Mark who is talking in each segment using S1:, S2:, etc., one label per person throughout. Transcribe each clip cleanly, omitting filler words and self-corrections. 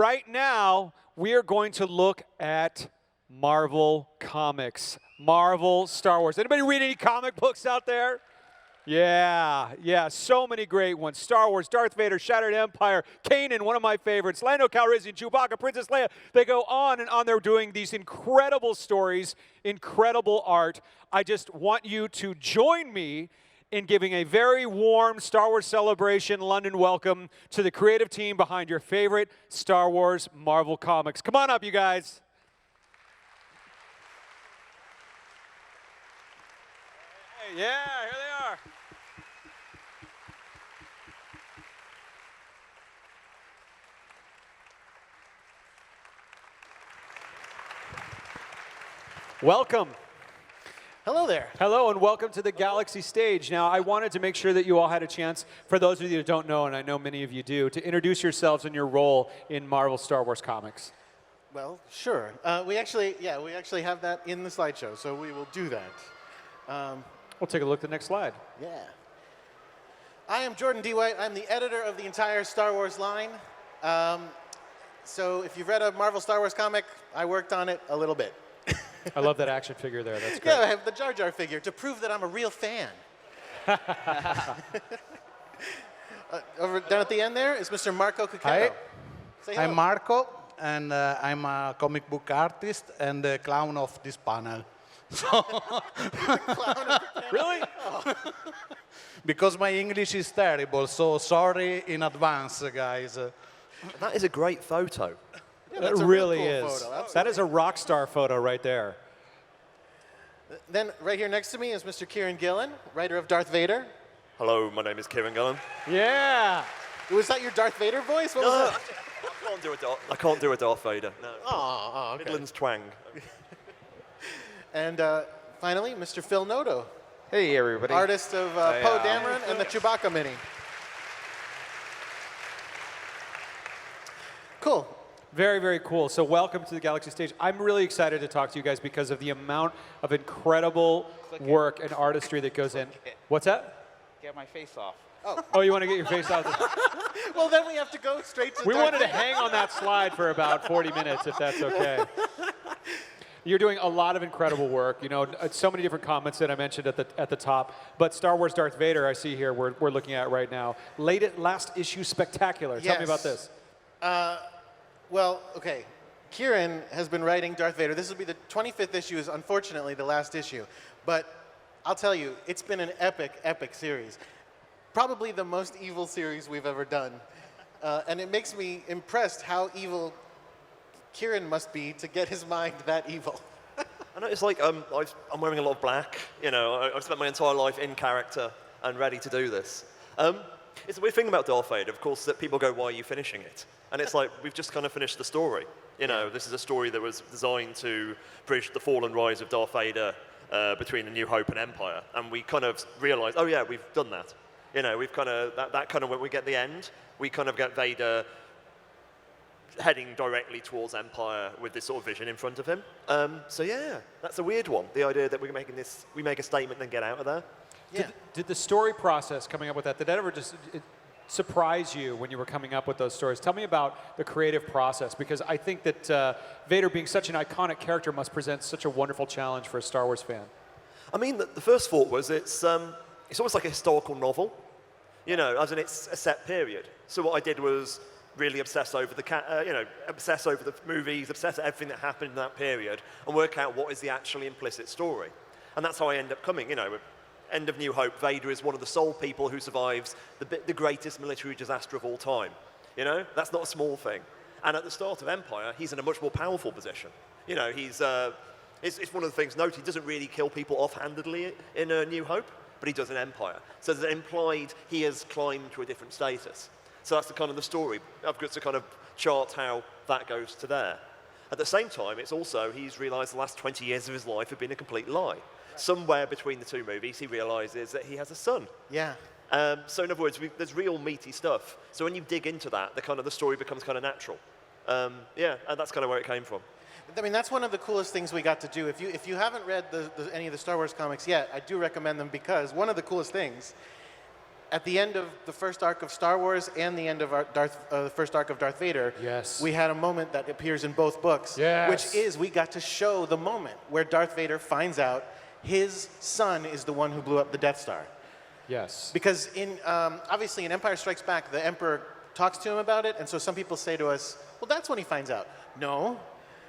S1: right now, we are going to look at Marvel Comics. Marvel, Star Wars. Anybody read any comic books out there? Yeah, so many great ones. Star Wars, Darth Vader, Shattered Empire, Kanan, one of my favorites, Lando Calrissian, Chewbacca, Princess Leia. They go on and on. They're doing these incredible stories, incredible art. I just want you to join me in giving a very warm Star Wars Celebration London welcome to the creative team behind your favorite Star Wars Marvel comics. Come on up, you guys. Hey, yeah, here they are. Welcome.
S2: Hello there.
S1: Hello, and welcome to the Galaxy stage. Now, I wanted to make sure that you all had a chance, for those of you that don't know, and I know many of you do, to introduce yourselves and your role in Marvel Star Wars comics.
S2: Well, sure. We actually have that in the slideshow, so we will do that.
S1: We'll take a look at the next slide.
S2: Yeah. I am Jordan D. White. I'm the editor of the entire Star Wars line. So if you've read a Marvel Star Wars comic, I worked on it a little bit.
S1: I love that action figure there. That's great.
S2: Yeah, I have the Jar Jar figure to prove that I'm a real fan. Over down at the end there is Mr. Marco Cucchiaro.
S3: Hi,
S2: Say hello.
S3: I'm Marco, and I'm a comic book artist and the clown of this panel.
S1: Really?
S2: Oh.
S3: Because my English is terrible, so sorry in advance, guys.
S4: That is a great photo.
S2: Yeah,
S1: That
S2: that's a
S1: really
S2: real cool
S1: is.
S2: photo,
S1: That is a rock star photo right there.
S2: Then right here next to me is Mr. Kieran Gillen, writer of Darth Vader.
S5: Hello, my name is Kieran Gillen.
S1: Yeah.
S2: Was that your Darth Vader voice? What was
S5: No,
S2: that?
S5: I can't do a Darth Vader. No.
S2: Oh, okay.
S5: Midlands twang.
S2: And finally, Mr. Phil Noto,
S6: Hey, everybody.
S2: artist of Poe Dameron and the Chewbacca mini. Cool.
S1: Very, very cool. So welcome to the Galaxy stage. I'm really excited to talk to you guys because of the amount of incredible work and artistry that goes in. What's that?
S6: Get my face off.
S1: Oh, you want to get your face out?
S2: Well, then we have to go straight to
S1: We
S2: Darth
S1: wanted to
S2: Vader.
S1: hang on that slide for about 40 minutes, if that's okay. You're doing a lot of incredible work. You know, so many different comments that I mentioned at the top. But Star Wars Darth Vader, I see here, we're looking at right now. Last issue spectacular. Tell me about this.
S2: Well, okay. Kieran has been writing Darth Vader. This will be the 25th issue, is unfortunately the last issue. But I'll tell you, it's been an epic, epic series. Probably the most evil series we've ever done. And it makes me impressed how evil Kieran must be to get his mind that evil.
S5: I know it's like I'm wearing a lot of black. You know, I've spent my entire life in character and ready to do this. It's a weird thing about Darth Vader, of course, that people go, why are you finishing it? And it's like, we've just kind of finished the story. You know, this is a story that was designed to bridge the fall and rise of Darth Vader between A New Hope and Empire. And we kind of realized, oh yeah, we've done that. You know, we've kind of, that kind of, when we get the end, we kind of get Vader heading directly towards Empire with this sort of vision in front of him. So yeah, that's a weird one. The idea that we make a statement and then get out of there.
S2: Yeah.
S1: Did the story process coming up with that, did that ever just surprise you when you were coming up with those stories? Tell me about the creative process, because I think that Vader being such an iconic character must present such a wonderful challenge for a Star Wars fan.
S5: I mean, the first thought was it's almost like a historical novel, you know, as in it's a set period. So what I did was really obsess over obsess over the movies, obsess at everything that happened in that period, and work out what is the actually implicit story. And that's how I end up coming, you know. End of New Hope, Vader is one of the sole people who survives the greatest military disaster of all time. You know, that's not a small thing. And at the start of Empire, he's in a much more powerful position. You know, it's one of the things, note, he doesn't really kill people offhandedly in A New Hope, but he does in Empire. So there's implied he has climbed to a different status. So that's the kind of the story. I've got to kind of chart how that goes to there. At the same time, it's also, he's realized the last 20 years of his life have been a complete lie. Somewhere between the two movies, he realizes that he has a son.
S2: Yeah.
S5: So in other words, there's real meaty stuff. So when you dig into that, the story becomes kind of natural. Yeah, and that's kind of where it came from.
S2: I mean, that's one of the coolest things we got to do. If you haven't read any of the Star Wars comics yet, I do recommend them, because one of the coolest things at the end of the first arc of Star Wars and the end of the first arc of Darth Vader,
S1: Yes.
S2: we had a moment that appears in both books,
S1: Yes.
S2: which is we got to show the moment where Darth Vader finds out his son is the one who blew up the Death Star.
S1: Yes.
S2: Because obviously in Empire Strikes Back, the Emperor talks to him about it, and so some people say to us, well, that's when he finds out. No,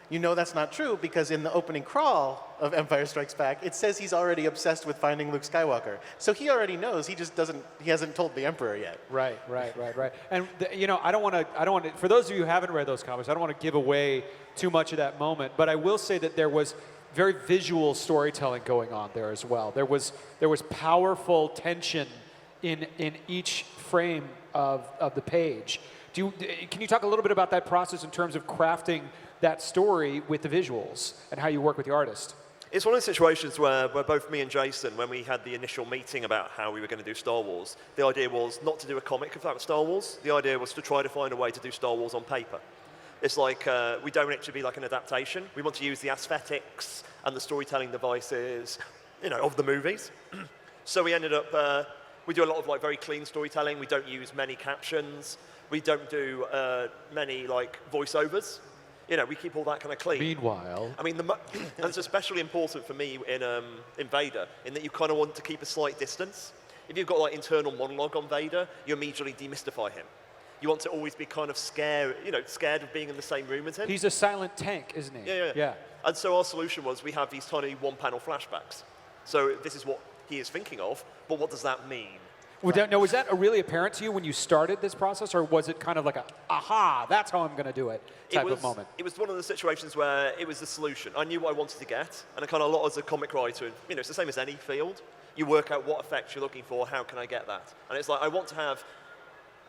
S2: you know that's not true, because in the opening crawl of Empire Strikes Back, it says he's already obsessed with finding Luke Skywalker. So he already knows, he hasn't told the Emperor yet.
S1: Right. And I don't want to. For those of you who haven't read those comics, I don't want to give away too much of that moment. But I will say that there was very visual storytelling going on there as well. There was powerful tension in each frame of the page. Can you talk a little bit about that process in terms of crafting that story with the visuals and how you work with the artist?
S5: It's one of the situations where both me and Jason, when we had the initial meeting about how we were going to do Star Wars, the idea was not to do a comic about Star Wars. The idea was to try to find a way to do Star Wars on paper. It's like we don't want it to be like an adaptation. We want to use the aesthetics and the storytelling devices, of the movies. So we ended up, we do a lot of like very clean storytelling. We don't use many captions. We don't do many like voiceovers. We keep all that kind of clean.
S1: Meanwhile,
S5: I mean, and it's especially important for me in Vader, in that you kind of want to keep a slight distance. If you've got like internal monologue on Vader, you immediately demystify him. You want to always be kind of scared of being in the same room as him.
S1: he's a silent tank, isn't he?
S5: Yeah. And so our solution was we have these tiny one-panel flashbacks. So this is what he is thinking of, but what does that mean?
S1: Was that really apparent to you when you started this process, or was it kind of like aha, that's how I'm going to do it type of moment?
S5: It was one of the situations where it was the solution. I knew what I wanted to get, and I kind of a lot as a comic writer, it's the same as any field. You work out what effects you're looking for, how can I get that? And it's like, I want to have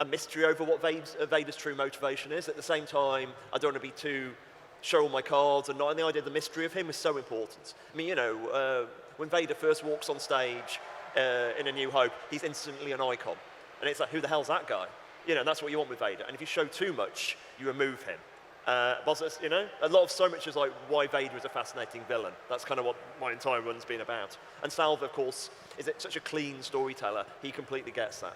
S5: a mystery over what Vader's true motivation is. At the same time, I don't want to be too show all my cards, and the idea of the mystery of him is so important. I mean, when Vader first walks on stage in A New Hope, he's instantly an icon. And it's like, who the hell's that guy? That's what you want with Vader. And if you show too much, you remove him. So much is like why Vader is a fascinating villain. That's kind of what my entire run's been about. And Salva, of course, is such a clean storyteller. He completely gets that,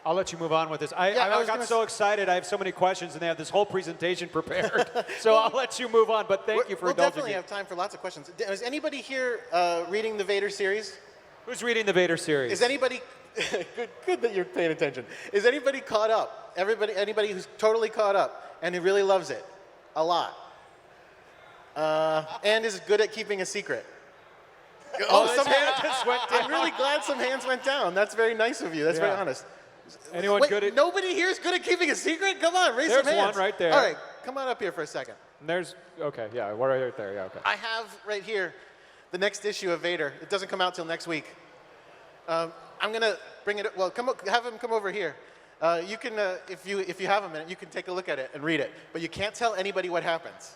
S1: I'll let you move on with this. I got so excited. I have so many questions, and they have this whole presentation prepared. So I'll let you move on, but thank you for
S2: We'll
S1: indulging
S2: definitely
S1: me.
S2: have time for lots of questions. Is anybody here reading the Vader series?
S1: Who's reading the Vader series?
S2: Is anybody good that you're paying attention? Is anybody caught up? Anybody who's totally caught up and who really loves it a lot, and is good at keeping a secret? Some
S1: hand just went down.
S2: I'm really glad some hands went down. That's very nice of you. That's very honest.
S1: Anyone
S2: Wait,
S1: good at?
S2: nobody here is good at keeping a secret? Come on, raise some
S1: There's
S2: hands.
S1: one right there.
S2: All right, come on up here for a second.
S1: We're right there. Yeah, okay.
S2: I have right here the next issue of Vader. It doesn't come out till next week. I'm gonna bring it. Well, have him come over here. You can, if you have a minute, you can take a look at it and read it. But you can't tell anybody what happens.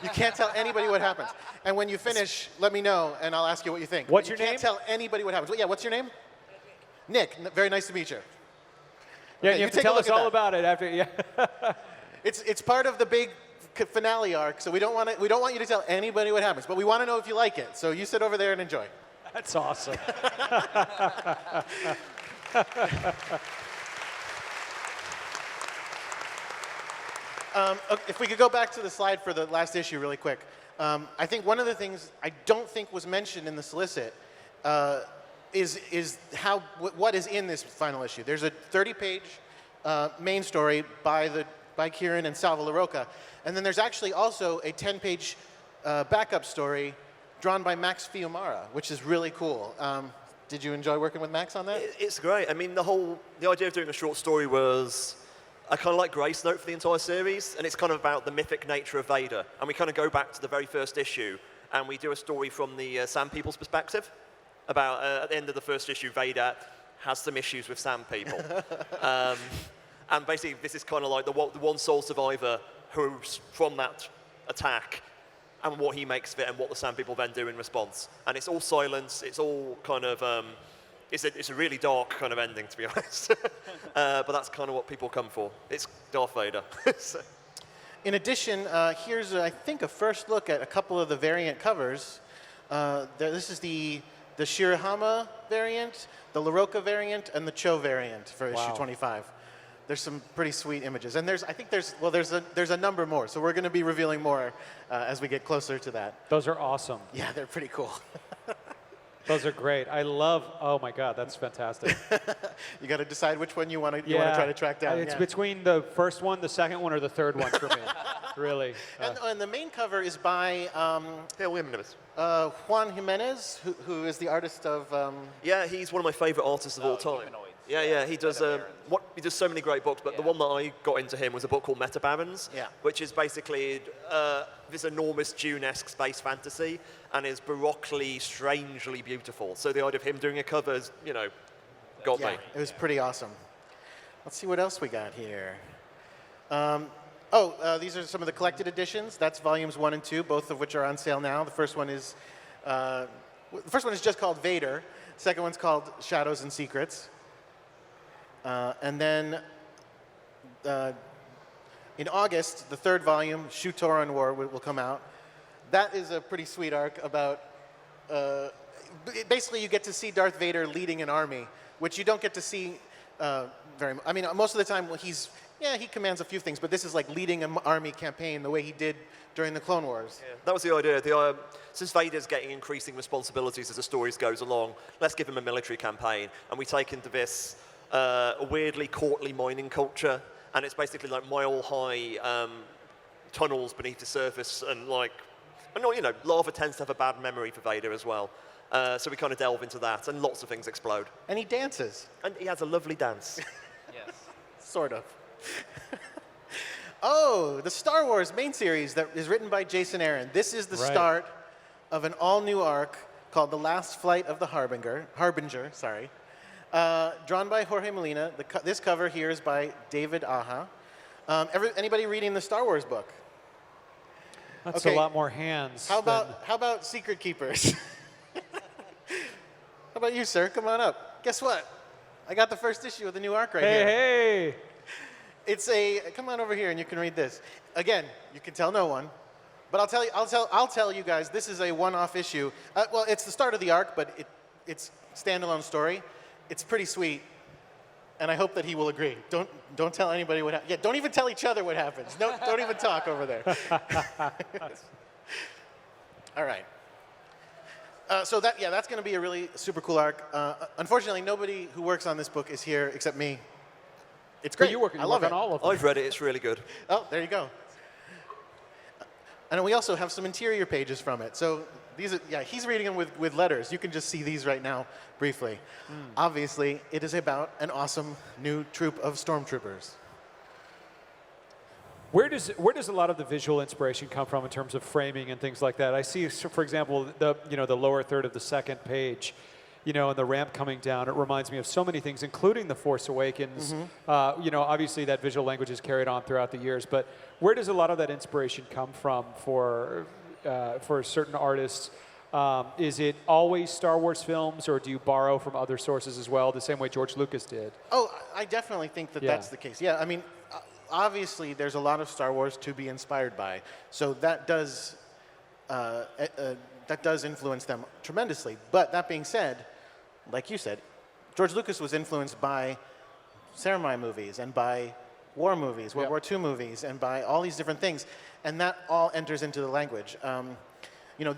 S2: You can't tell anybody what happens. And when you finish, let me know, and I'll ask you what you think.
S1: What's
S2: But
S1: your
S2: you
S1: name?
S2: can't tell anybody what happens. Yeah, what's your name? Nick. Very nice to meet you.
S1: Yeah,
S2: Okay,
S1: you have to
S2: take a
S1: tell
S2: look
S1: us
S2: at
S1: all
S2: that.
S1: about it after. Yeah.
S2: It's part of the big finale arc, so we don't want you to tell anybody what happens, but we want to know if you like it. So you sit over there and enjoy.
S1: That's awesome.
S2: If we could go back to the slide for the last issue really quick. I think one of the things I don't think was mentioned in the solicit is what is in this final issue. There's a 30-page main story by Kieran and Salva LaRocca, and then there's actually also a 10-page backup story drawn by Max Fiumara, which is really cool. Did you enjoy working with Max on that?
S5: It's great. I mean, the idea of doing a short story was I kind of like Grace Note for the entire series, and it's kind of about the mythic nature of Vader. And we kind of go back to the very first issue, and we do a story from the Sand People's perspective. About at the end of the first issue, Vader has some issues with Sand People. And basically, this is kind of like the one sole survivor who's from that attack, and what he makes of it, and what the Sand People then do in response. And it's all silence. It's all kind of it's a really dark kind of ending, to be honest. But that's kind of what people come for. It's Darth Vader. So.
S2: In addition, here's I think a first look at a couple of the variant covers. This is the the Shirahama variant, the Laroka variant, and the Cho variant for issue 25. There's some pretty sweet images, and there's a number more. So we're going to be revealing more as we get closer to that.
S1: Those are awesome.
S2: Yeah, they're pretty cool.
S1: Those are great. I love. Oh my God, that's fantastic.
S2: You got to decide which one you want to try to track down.
S1: It's between the first one, the second one, or the third one for me. Really.
S2: And the main cover is by Juan Jimenez, who is the artist of.
S5: Yeah, he's one of my favorite artists of all time.
S6: Humanoids.
S5: Yeah, he does. He does so many great books, but the one that I got into him was a book called Meta Barons, which is basically this enormous Dune-esque space fantasy, and is baroquely, strangely beautiful. So the idea of him doing a cover is, got me.
S2: It was pretty awesome. Let's see what else we got here. These are some of the collected editions. That's volumes 1 and 2, both of which are on sale now. The first one is just called Vader. The second one's called Shadows and Secrets. And then in August, the third volume, Shu-Torun War, will come out. That is a pretty sweet arc about, basically you get to see Darth Vader leading an army, which you don't get to see very much. I mean, most of the time he commands a few things, but this is like leading an army campaign the way he did during the Clone Wars. Yeah.
S5: That was the idea. Since Vader's getting increasing responsibilities as the stories goes along, let's give him a military campaign, and we take into this a weirdly courtly mining culture, and it's basically like mile-high tunnels beneath the surface, and lava tends to have a bad memory for Vader as well. So we kind of delve into that, and lots of things explode.
S2: And he dances.
S5: And he has a lovely dance.
S6: Yes.
S2: Sort of. The Star Wars main series that is written by Jason Aaron. This is the start of an all-new arc called The Last Flight of the Harbinger. Drawn by Jorge Molina. This cover here is by David Aja. Anybody reading the Star Wars book?
S1: That's a lot more hands.
S2: How about Secret Keepers? How about you, sir? Come on up. Guess what? I got the first issue of the new arc right here.
S1: Hey!
S2: Come on over here and you can read this. Again, you can tell no one, but I'll tell you guys. This is a one-off issue. It's the start of the arc, but it's standalone story. It's pretty sweet, and I hope that he will agree. Don't tell anybody what happens. Yeah, don't even tell each other what happens. No, don't even talk over there. All right. So that's going to be a really super cool arc. Unfortunately, nobody who works on this book is here except me. It's great.
S1: I love it. All of them.
S5: I've read it. It's really good.
S2: Oh, there you go. And we also have some interior pages from it. So he's reading them with letters. You can just see these right now briefly. Obviously, it is about an awesome new troop of stormtroopers.
S1: Where does a lot of the visual inspiration come from in terms of framing and things like that? I see, for example, the lower third of the second page, and the ramp coming down. It reminds me of so many things, including The Force Awakens. Obviously that visual language is carried on throughout the years, but where does a lot of that inspiration come from for certain artists? Is it always Star Wars films, or do you borrow from other sources as well, the same way George Lucas did?
S2: Oh, I definitely think that's the case. Yeah, I mean, obviously there's a lot of Star Wars to be inspired by, so that does influence them tremendously. But that being said, like you said, George Lucas was influenced by samurai movies and by war movies, World War II movies, and by all these different things, and that all enters into the language.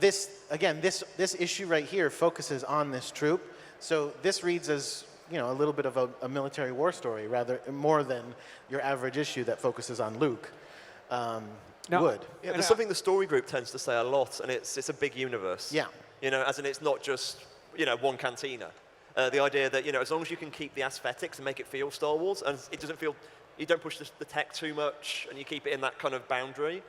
S2: This issue right here focuses on this troop, so this reads as a little bit of a military war story, more than your average issue that focuses on Luke. Would.
S5: Yeah, there's something the story group tends to say a lot, and it's a big universe.
S2: Yeah.
S5: As in it's not just one cantina. The idea that as long as you can keep the aesthetics and make it feel Star Wars, and it doesn't feel, you don't push the tech too much, and you keep it in that kind of boundary.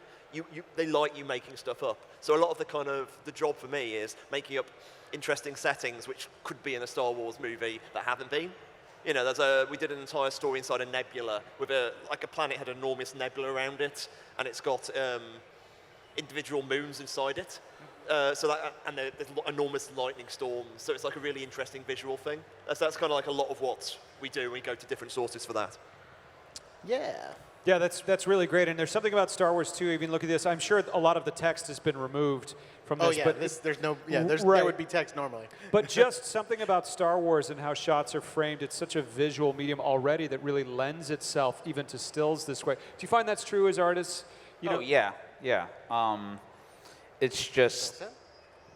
S5: They like you making stuff up. So a lot of the job for me is making up interesting settings which could be in a Star Wars movie that haven't been. We did an entire story inside a nebula with a planet had an enormous nebula around it, and it's got individual moons inside it. There's enormous lightning storms, so it's like a really interesting visual thing. That's kind of like a lot of what we do. We go to different sources for that.
S2: Yeah.
S1: Yeah, that's really great. And there's something about Star Wars too. Even look at this. I'm sure a lot of the text has been removed from this.
S2: Oh yeah,
S1: but
S2: there would be text normally.
S1: But just something about Star Wars and how shots are framed. It's such a visual medium already that really lends itself even to stills this way. Do you find that's true as artists? You know,
S6: Yeah. It's just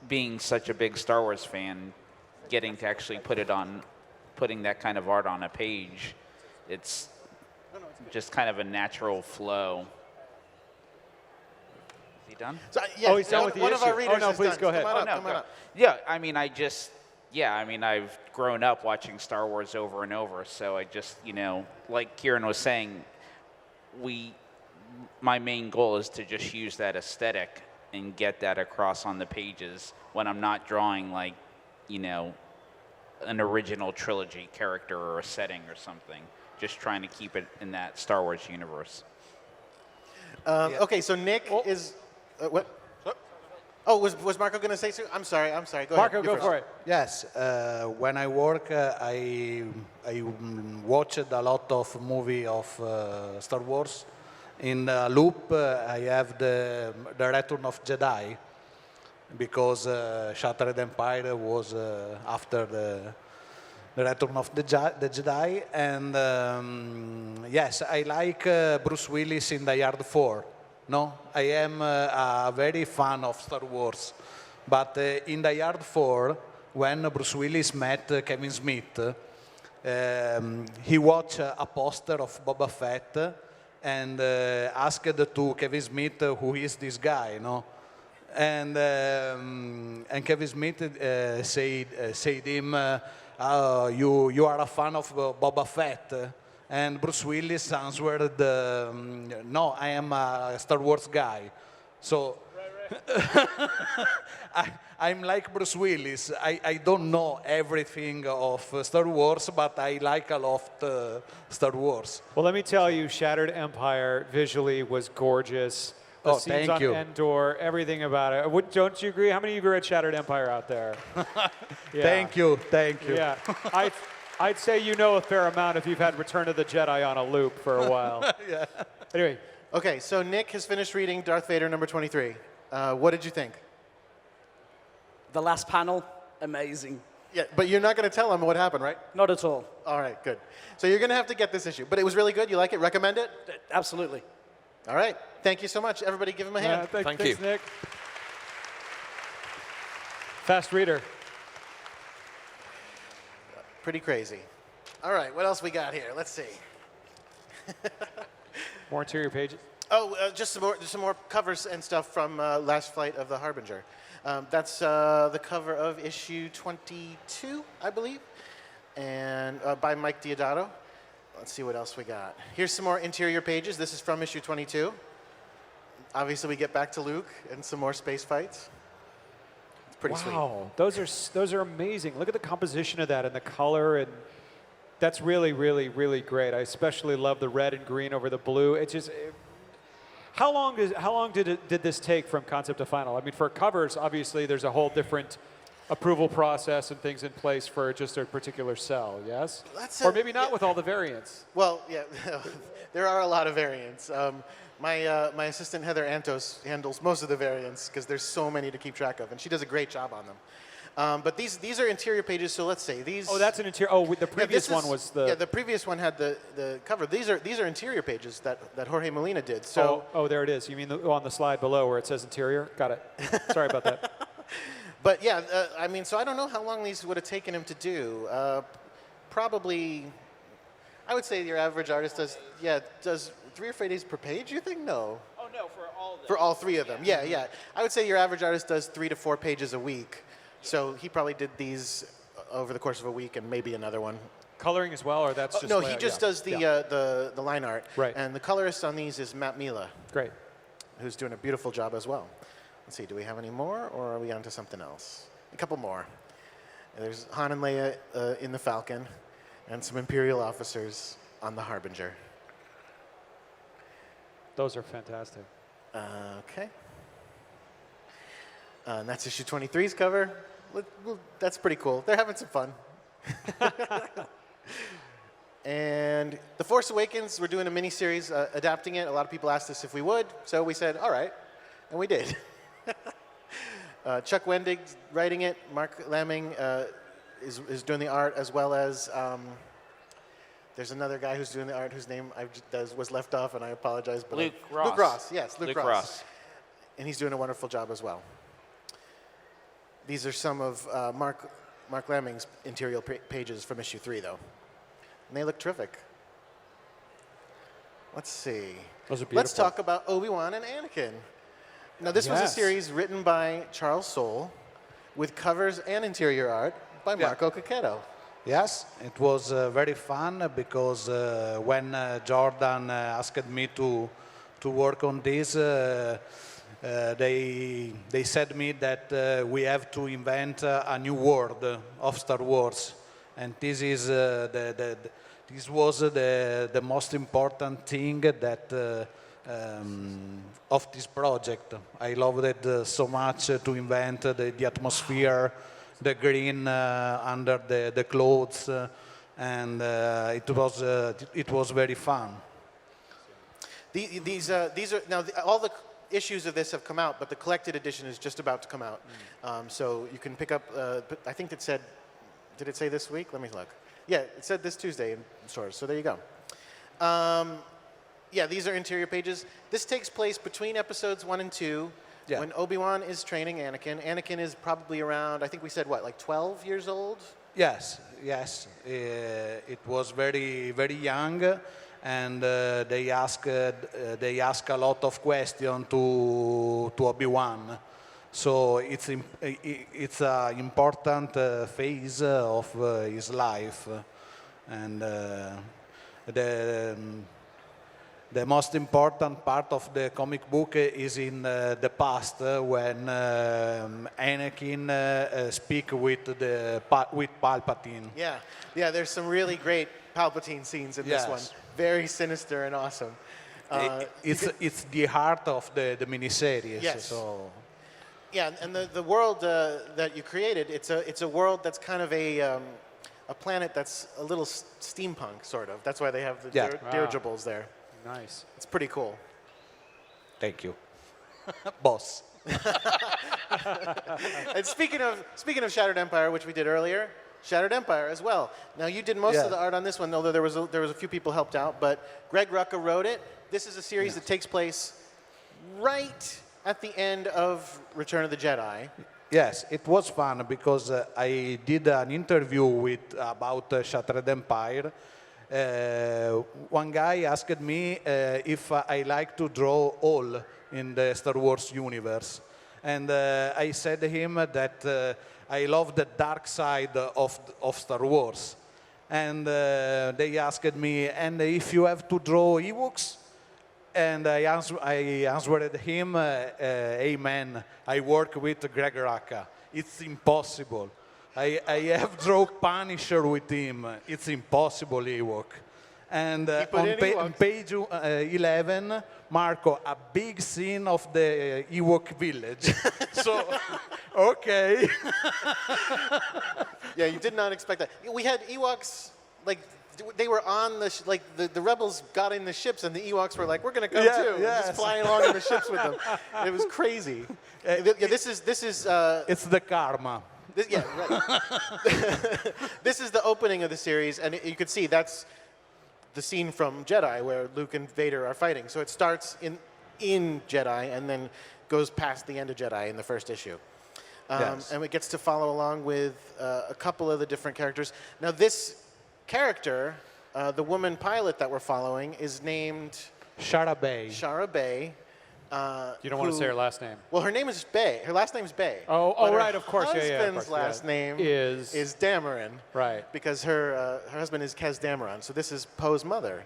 S6: being such a big Star Wars fan, getting to actually putting that kind of art on a page. It's just kind of a natural flow. Is he done?
S2: So, yeah,
S1: Oh, he's done with the
S2: one
S1: issue.
S2: of our readers
S1: Oh, no,
S2: is
S1: please
S2: done.
S1: go ahead.
S2: Come on
S6: Oh, no,
S2: up, come on
S6: go.
S2: up.
S6: Yeah, I mean, I've grown up watching Star Wars over and over, so I just, like Kieran was saying, my main goal is to just use that aesthetic and get that across on the pages when I'm not drawing like, an original trilogy character or a setting or something. Just trying to keep it in that Star Wars universe.
S2: Okay, so Nick is what? Oh, was Marco going to say something? I'm sorry. Go
S1: Marco,
S2: ahead.
S1: go for it.
S3: Yes, when I work, I watched a lot of movie of Star Wars. In loop, I have the Return of Jedi, because Shattered Empire was after the Return of the Jedi. And yes, I like Bruce Willis in Die Hard 4. No, I am a very fan of Star Wars. But in Die Hard 4, when Bruce Willis met Kevin Smith, he watched a poster of Boba Fett and asked to Kevin Smith, who is this guy, no? And Kevin Smith said him, you are a fan of Boba Fett. And Bruce Willis answered, no, I am a Star Wars guy. So I'm like Bruce Willis. I don't know everything of Star Wars, but I like a lot Star Wars.
S1: Well, let me tell you, Shattered Empire visually was gorgeous. The scenes
S3: thank
S1: on
S3: you.
S1: Endor, everything about it. Don't you agree? How many of you read Shattered Empire out there? Yeah.
S3: Thank you.
S1: Yeah, I'd say you know a fair amount if you've had Return of the Jedi on a loop for a while.
S3: Yeah.
S1: Anyway,
S2: Okay, so Nick has finished reading Darth Vader number 23. What did you think?
S7: The last panel, amazing.
S2: Yeah, but you're not going to tell him what happened, right?
S7: Not at all.
S2: All right, good. So you're going to have to get this issue. But it was really good. You like it? Recommend it?
S7: Absolutely.
S2: All right. Thank you so much. Everybody give him a hand.
S1: thanks, Nick. Fast reader.
S2: Pretty crazy. All right, what else we got here? Let's see.
S1: More interior pages.
S2: Oh, just some more covers and stuff from Last Flight of the Harbinger. That's the cover of issue 22, I believe, and by Mike Diodato. Let's see what else we got. Here's some more interior pages. This is from issue 22. Obviously, we get back to Luke and some more space fights. It's pretty sweet.
S1: Wow, those are amazing. Look at the composition of that and the color, and that's really, really, really great. I especially love the red and green over the blue. It's just. How long did this take from concept to final? I mean, for covers, obviously, there's a whole different approval process and things in place for just a particular cell, yes? Or maybe not with all the variants.
S2: Well, yeah, there are a lot of variants. My assistant Heather Antos handles most of the variants because there's so many to keep track of, and she does a great job on them. But these are interior pages, so let's say these.
S1: Oh, that's an interior. Oh, the previous one was the.
S2: Yeah, the previous one had the cover. These are interior pages that Jorge Molina did. So.
S1: Oh, there it is. You mean on the slide below where it says interior? Got it. Sorry about that.
S2: But yeah, I mean, so I don't know how long these would have taken him to do. Probably, I would say your average artist does 3 or 4 days per page. You think? No.
S6: Oh no, for all of them.
S2: For all 3 of them. Yeah. I would say your average artist does 3 to 4 pages a week. So he probably did these over the course of a week and maybe another one.
S1: Coloring as well, or that's just
S2: no,
S1: layout?
S2: he just does the line art.
S1: Right.
S2: And the colorist on these is Matt Mila,
S1: Great.
S2: who's doing a beautiful job as well. Let's see, do we have any more, or are we on to something else? A couple more. There's Han and Leia in the Falcon, and some Imperial officers on the Harbinger.
S1: Those are fantastic.
S2: Okay. And that's issue 23's cover. That's pretty cool. They're having some fun. And The Force Awakens, we're doing a miniseries adapting it. A lot of people asked us if we would, so we said, all right, and we did. Chuck Wendig's writing it. Mark Lamming is doing the art, as well as there's another guy who's doing the art whose name was left off, and I apologize. But
S6: Luke Ross.
S2: Luke Ross, yes, Luke Ross.
S6: Ross.
S2: And he's doing a wonderful job as well. These are some of Mark Lamming's interior pages from issue 3, though. And they look terrific. Let's see.
S1: Those are beautiful.
S2: Let's talk about Obi-Wan and Anakin. Now, this was a
S1: Yes.
S2: series written by Charles Soule with covers and interior art by Marco Cacchetto.
S3: Yes, it was very fun because when Jordan asked me to work on this, they said me that we have to invent a new world of Star Wars, and this is this was the most important thing that of this project. I loved it so much to invent the atmosphere, the green under the clothes, and it was very fun.
S2: These are now all the issues of this have come out, but the collected edition is just about to come out. So you can pick up. I think it said. Did it say this week? Let me look. Yeah, it said this Tuesday in stores. So there you go. Yeah, these are interior pages. This takes place between episodes 1 and 2, when Obi-Wan is training Anakin. Anakin is probably around, I think we said, what, like 12 years old?
S3: Yes. It was very, very young, and they ask a lot of questions to Obi-Wan. So it's an important phase of his life, and the most important part of the comic book is in the past when Anakin speak with Palpatine.
S2: Yeah. There's some really great Palpatine scenes in this one. Very sinister and awesome.
S3: It's the heart of the miniseries.
S2: Yes.
S3: So.
S2: Yeah, and the world that you created, it's a world that's kind of a planet that's a little steampunk, sort of. That's why they have the dirigibles there.
S1: Nice.
S2: It's pretty cool.
S3: Thank you, boss.
S2: And speaking of Shattered Empire, which we did earlier, Shattered Empire as well. Now you did most of the art on this one, although there was a few people helped out. But Greg Rucka wrote it. This is a series that takes place right at the end of Return of the Jedi.
S3: Yes, it was fun because I did an interview about Shattered Empire. One guy asked me if I like to draw all in the Star Wars universe. And I said to him that I love the dark side of Star Wars. And they asked me, and if you have to draw Ewoks? And I answered him, amen, I work with Greg Rucka. It's impossible. I have drawn Punisher with him. It's impossible, Ewok. And on page 11, Marco, a big scene of the Ewok village. So, okay.
S2: Yeah, you did not expect that. We had Ewoks, like, they were on the rebels got in the ships, and the Ewoks were like, we're going to come too.
S3: Yes.
S2: Just flying along in the ships with them. It was crazy. This is
S3: it's the karma.
S2: Right. This is the opening of the series, and you could see that's the scene from Jedi where Luke and Vader are fighting. So it starts in Jedi and then goes past the end of Jedi in the first issue. And it gets to follow along with a couple of the different characters. Now this character, the woman pilot that we're following, is named
S3: Shara Bay.
S2: Shara Bay.
S1: You don't want to say her last name.
S2: Well, her name is Bay. Her last name's Bay.
S1: Oh, right, of course.
S2: Her
S1: Yeah,
S2: husband's last name
S1: is
S2: Damron.
S1: Right.
S2: Because her husband is Kez Damron. So this is Poe's mother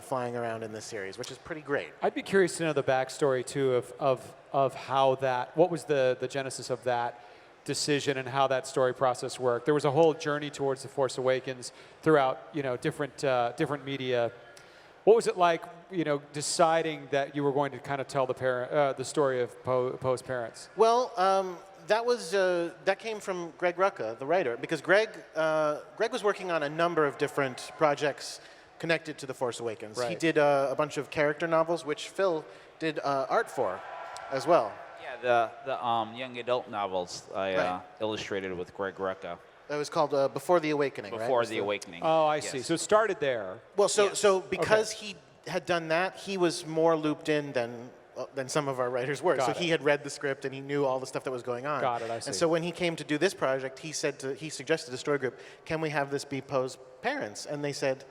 S2: flying around in this series, which is pretty great.
S1: I'd be curious to know the backstory too of how what was the genesis of that decision and how that story process worked. There was a whole journey towards the Force Awakens throughout different media. What was it like, deciding that you were going to kind of tell the story of Poe's parents?
S2: Well, that came from Greg Rucka, the writer, because Greg was working on a number of different projects connected to The Force Awakens. He
S1: Right.
S2: did a bunch of character novels, which Phil did art for as well.
S6: Yeah, the young adult novels I
S2: Right.
S6: illustrated with Greg Rucka.
S2: It was called Before the Awakening, right?
S6: Before
S2: Was
S6: the Awakening.
S1: Oh, I
S6: Yes.
S1: see. So it started there.
S2: Well, so
S6: Yes.
S2: so because he had done that, he was more looped in than some of our writers were.
S1: Got
S2: so
S1: it.
S2: he had read the script and he knew all the stuff that was going on.
S1: Got it, I see.
S2: And so when he came to do this project, he suggested to Story Group, "Can we have this be Poe's parents?" And they said,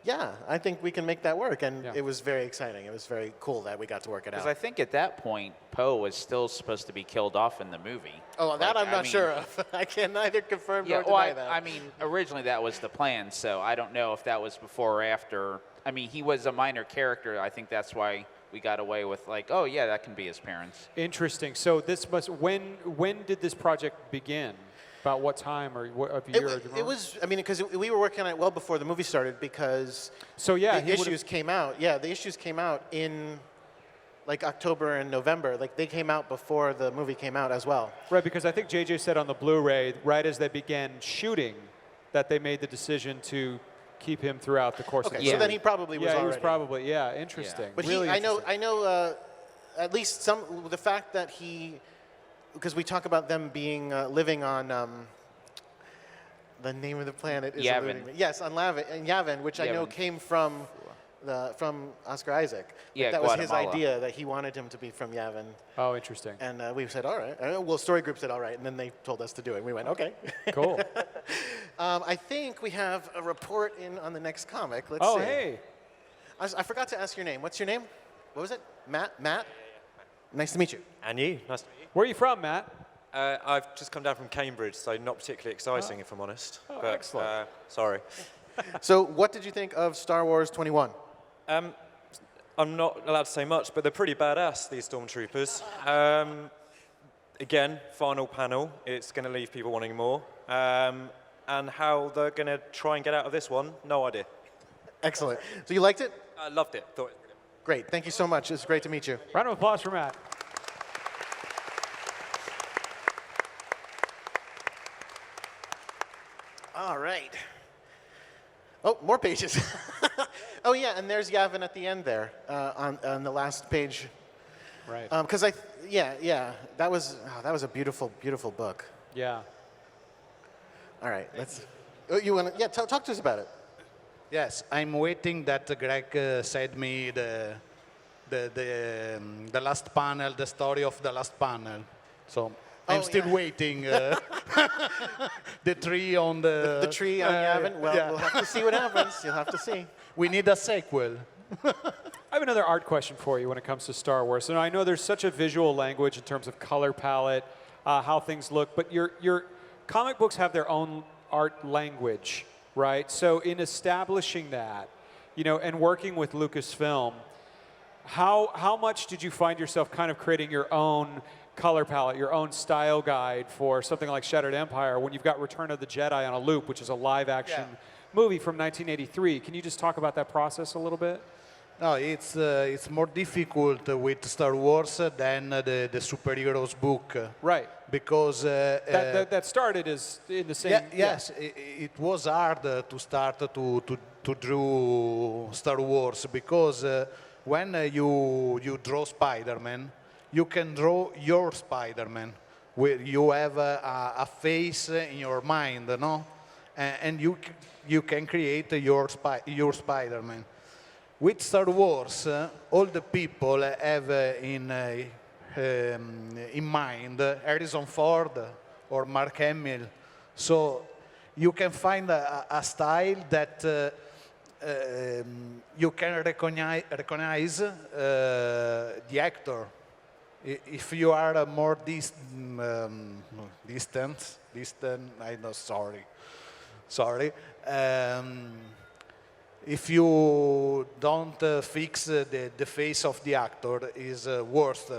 S2: "Yeah, I think we can make that work." And
S1: Yeah.
S2: it was very exciting. It was very cool that we got to work it
S6: Because
S2: out.
S6: I think at that point, Poe was still supposed to be killed off in the movie.
S2: Oh, that
S6: Like,
S2: I'm not
S6: I mean-
S2: sure of. I can neither confirm
S6: Yeah,
S2: nor
S6: well,
S2: deny that.
S6: I mean, originally that was the plan, so I don't know if that was before or after. I mean, he was a minor character. I think that's why we got away with like, oh yeah, that can be his parents.
S1: Interesting. So this must. When did this project begin? About what time or what of year? do you
S2: It
S1: remember?
S2: was, I mean, because we were working on it well before the movie started because
S1: So yeah,
S2: the
S1: he would've-
S2: issues came out. Yeah, the issues came out in like October and November. Like they came out before the movie came out as well.
S1: Right, because I think JJ said on the Blu-ray, right as they began shooting, that they made the decision to keep him throughout the course
S2: Okay,
S1: of the
S2: so
S1: movie.
S2: then he probably was
S1: yeah,
S2: already.
S1: he was probably, yeah, interesting.
S2: But
S1: really
S2: I know,
S1: interesting.
S2: at least the fact that because we talk about them being living on. The name of the planet is
S6: Yavin.
S2: eluding me. Yes, on Yavin, which I know
S6: Yavin.
S2: came from Oscar Isaac. Like,
S6: Yeah,
S2: that was his
S6: Guatemala.
S2: idea that he wanted him to be from Yavin.
S1: Oh, interesting.
S2: And we said, all right. Well, Story Group said, all right. And then they told us to do it. And we went, okay.
S1: Cool.
S2: I think we have a report in on the next comic. Let's
S1: Oh,
S2: see.
S1: hey.
S2: I forgot to ask your name. What's your name? What was it? Matt? Matt? Nice to meet you.
S8: And you? Nice to meet you.
S1: Where are you from, Matt?
S8: I've just come down from Cambridge, so not particularly exciting, if I'm honest.
S1: Oh,
S8: but,
S1: excellent.
S8: Sorry.
S2: So what did you think of Star Wars 21?
S8: I'm not allowed to say much, but they're pretty badass, these stormtroopers. Again, final panel. It's going to leave people wanting more. And how they're going to try and get out of this one, no idea.
S2: Excellent. So you liked it?
S8: I loved it. Thought it was brilliant.
S2: Great. Thank you so much. It's great to meet you.
S1: Round of applause for Matt.
S2: All right. Oh, more pages. Oh, yeah, and there's Yavin at the end there on the last page.
S1: Right.
S2: Because that was a beautiful, beautiful book.
S1: Yeah.
S2: All right, let's. Oh, you want to? Yeah, talk to us about it.
S3: Yes, I'm waiting that Greg send me the last panel, the story of the last panel. So I'm still waiting. The tree on
S2: The tree on Yavin. Well,
S3: yeah.
S2: we'll have to see what happens. You'll have to see.
S3: We need a sequel.
S1: I have another art question for you when it comes to Star Wars. And I know there's such a visual language in terms of color palette, how things look, but your comic books have their own art language, right? So in establishing that, and working with Lucasfilm, how much did you find yourself kind of creating your own color palette, your own style guide for something like Shattered Empire when you've got Return of the Jedi on a loop, which is a live-action movie from 1983? Can you just talk about that process a little bit?
S3: No, it's more difficult with Star Wars than the superheroes book.
S1: Right.
S3: Because
S1: That started as in the same.
S3: yes, it was hard to start to draw Star Wars because when you draw Spider-Man, you can draw your Spider-Man, where you have a face in your mind, no, and you can create your Spider-Man. With Star Wars, all the people have in mind Harrison Ford or Mark Hamill. So you can find a style that you can recognize the actor. If you are more distant, I know, sorry. If you don't fix the face of the actor, is worse.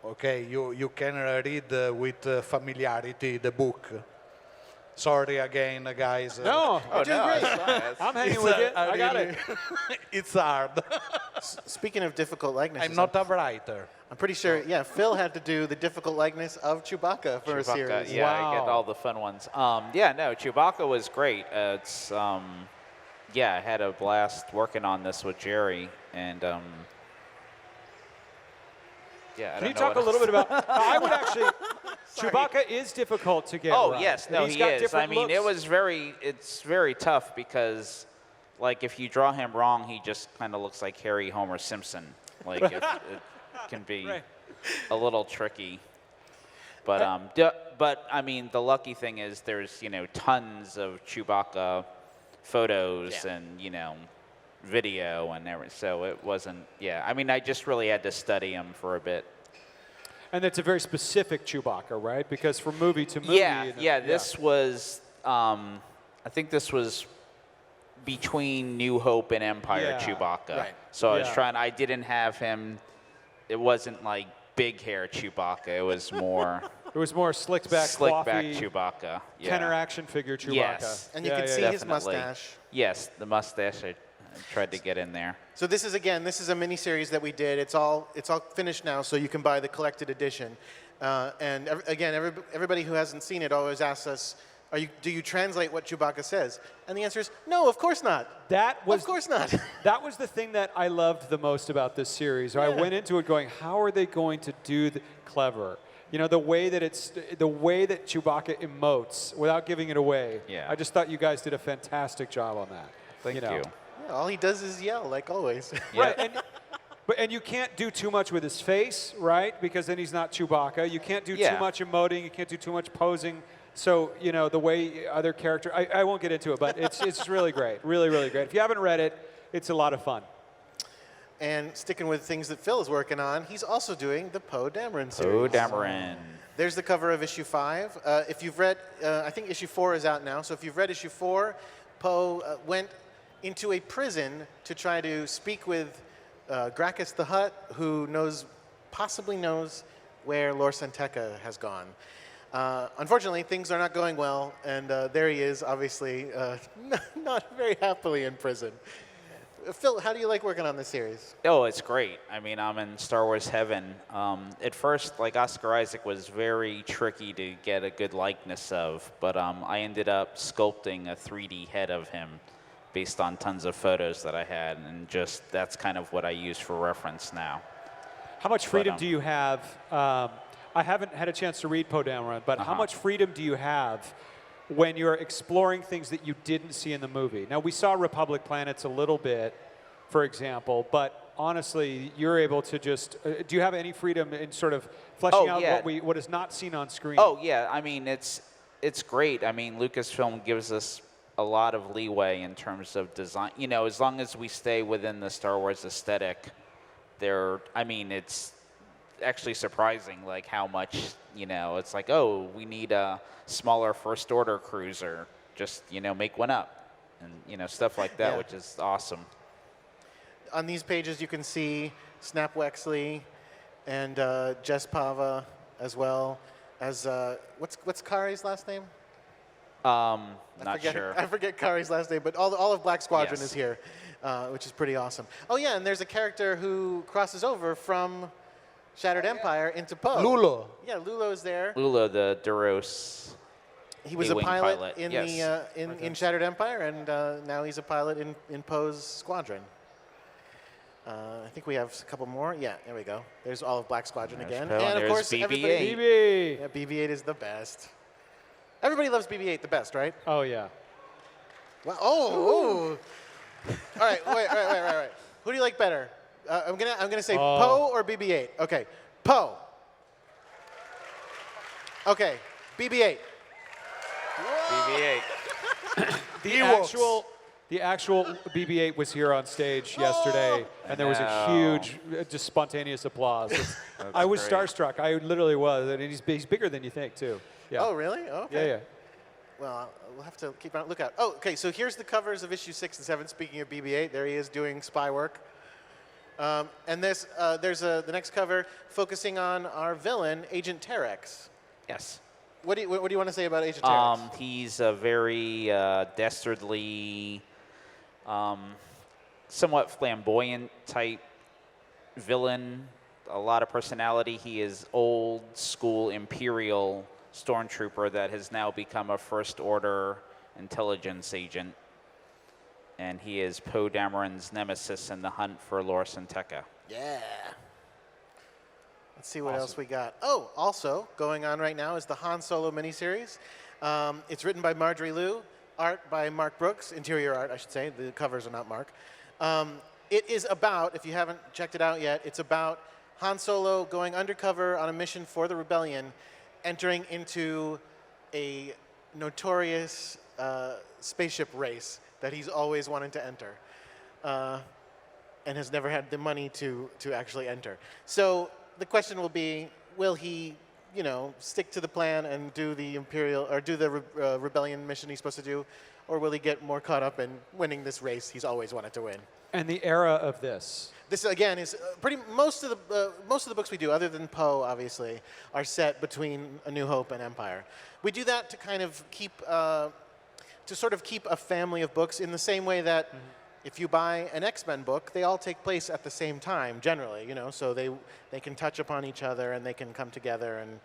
S3: Okay, you can read with familiarity the book. Sorry again, guys.
S1: No,
S6: Oh,
S1: you're doing
S6: no,
S1: great.
S6: it's fine.
S1: I'm hanging with you. I got it.
S3: It's hard.
S2: Speaking of difficult likenesses,
S3: I'm not a writer.
S2: I'm pretty sure, yeah, Phil had to do the difficult likeness of Chewbacca for a series.
S6: Yeah, I get
S1: Wow.
S6: all the fun ones. Yeah, no, Chewbacca was great. Yeah, I had a blast working on this with Jerry, and yeah. I
S1: Can
S6: don't
S1: you
S6: know
S1: talk a
S6: what
S1: little
S6: else.
S1: bit about? I would actually. Chewbacca is difficult to get.
S6: Oh
S1: right.
S6: yes,
S1: And
S6: no,
S1: he's
S6: he
S1: got
S6: is. I
S1: different
S6: mean, it
S1: looks.
S6: was it's very tough because, like, if you draw him wrong, he just kind of looks like Harry Homer Simpson. Like, it can be
S1: Right.
S6: a little tricky. But but I mean, the lucky thing is there's tons of Chewbacca photos and video and everything. So it wasn't. Yeah, I mean, I just really had to study him for a bit.
S1: And it's a very specific Chewbacca, right? Because from movie to movie.
S6: Yeah. This was. I think this was between New Hope and Empire
S1: Yeah,
S6: Chewbacca.
S2: right.
S6: So I was
S1: Yeah.
S6: trying. I didn't have him. It wasn't like big hair Chewbacca. It was more
S1: It was more slicked back,
S6: slick back
S1: coffee,
S6: Chewbacca. Yeah.
S1: Kenner action figure Chewbacca.
S6: Yes.
S2: And you
S1: Yeah,
S2: can
S1: yeah,
S2: see
S1: yeah.
S2: his
S6: Definitely.
S2: mustache.
S6: Yes, the mustache. I tried to get in there.
S2: So this is a mini-series that we did. It's all finished now, so you can buy the collected edition. And everybody who hasn't seen it always asks us, do you translate what Chewbacca says? And the answer is, no, of course not.
S1: Of
S2: course not.
S1: That was the thing that I loved the most about this series. I went into it going, how are they going to do the clever? The way that Chewbacca emotes without giving it away.
S6: Yeah.
S1: I just thought you guys did a fantastic job on that.
S6: Thank you.
S2: Yeah, all he does is yell, like always.
S1: Right, and you can't do too much with his face, right? Because then he's not Chewbacca. You can't do too
S6: Yeah.
S1: much emoting. You can't do too much posing. So the way other characters, I won't get into it, but it's really great, really, really great. If you haven't read it, it's a lot of fun.
S2: And sticking with things that Phil is working on, he's also doing the Poe Dameron series.
S6: Oh, Damron.
S2: There's the cover of issue 5. If you've read, I think issue 4 is out now. So if you've read issue 4, Poe went into a prison to try to speak with Gracchus the Hutt, who possibly knows where Lor Santeca has gone. Unfortunately, things are not going well, and there he is, obviously, not very happily in prison. Phil, how do you like working on this series?
S6: Oh, it's great. I mean, I'm in Star Wars heaven. At first, like, Oscar Isaac was very tricky to get a good likeness of, but I ended up sculpting a 3D head of him based on tons of photos that I had, and just that's kind of what I use for reference now.
S1: How much freedom do you have? I haven't had a chance to read Poe Dameron, but how much freedom do you have when you're exploring things that you didn't see in the movie? Now, we saw Republic Planets a little bit, for example, but honestly, you're able to just, do you have any freedom in sort of fleshing out what is not seen on screen?
S6: Oh, yeah. I mean, it's great. I mean, Lucasfilm gives us a lot of leeway in terms of design. As long as we stay within the Star Wars aesthetic, it's actually surprising, like, how much, it's like, oh, we need a smaller First Order cruiser. Just, make one up. And, stuff like that, which is awesome.
S2: On these pages, you can see Snap Wexley and Jess Pava, as well as, what's Kari's last name?
S6: Not sure.
S2: I forget Kari's last name, but all of Black Squadron
S6: Yes.
S2: is here, which is pretty awesome. Oh, yeah, and there's a character who crosses over from Shattered Empire into Poe.
S3: Lulo.
S2: Yeah, Lulo's there.
S6: Lula, the Duros.
S2: He was a
S6: A-wing
S2: pilot,
S6: pilot,
S2: in
S6: yes.
S2: in Shattered Empire, and now he's a pilot in Poe's squadron. I think we have a couple more. Yeah, there we go. There's all of Black Squadron again.
S6: Poe,
S2: And of
S6: there's
S2: course,
S6: BB-8.
S2: everybody.
S1: BB!
S2: Yeah, BB-8 is the best. Everybody loves BB-8 the best, right?
S1: Oh, yeah.
S2: Well, oh. All right, wait. Who do you like better? I'm gonna say Poe or BB-8. Okay, Poe. Okay, BB-8.
S6: BB-8.
S1: The actual BB-8 was here on stage yesterday, and there was a huge, just spontaneous applause. I was
S6: great.
S1: starstruck. I literally was, and he's bigger than you think, too. Yeah.
S2: Oh, really? Okay.
S1: Yeah.
S2: Well, we'll have to keep on lookout. Oh, okay, so here's the covers of issue 6 and 7. Speaking of BB-8, there he is doing spy work. And there's the next cover focusing on our villain, Agent Terex.
S6: Yes.
S2: What do you want to say about Agent Terex?
S6: He's a very dastardly, somewhat flamboyant type villain, a lot of personality. He is old school Imperial stormtrooper that has now become a First Order intelligence agent. And he is Poe Dameron's nemesis in the hunt for Lorsan Tekka.
S2: Yeah. Let's see what else we got. Oh, also going on right now is the Han Solo miniseries. It's written by Marjorie Liu, art by Mark Brooks, interior art, I should say. The covers are not Mark. It is about, if you haven't checked it out yet, it's about Han Solo going undercover on a mission for the rebellion, entering into a notorious spaceship race that he's always wanted to enter and has never had the money to actually enter. So the question will be, will he, you know, stick to the plan and do the Imperial, or do the rebellion mission he's supposed to do, or will he get more caught up in winning this race he's always wanted to win?
S1: And the era of this.
S2: This again is pretty most of the books we do, other than Poe, obviously, are set between A New Hope and Empire. We do that to kind of keep sort of keep a family of books in the same way that if you buy an X-Men book, they all take place at the same time generally, you know, so they can touch upon each other and they can come together and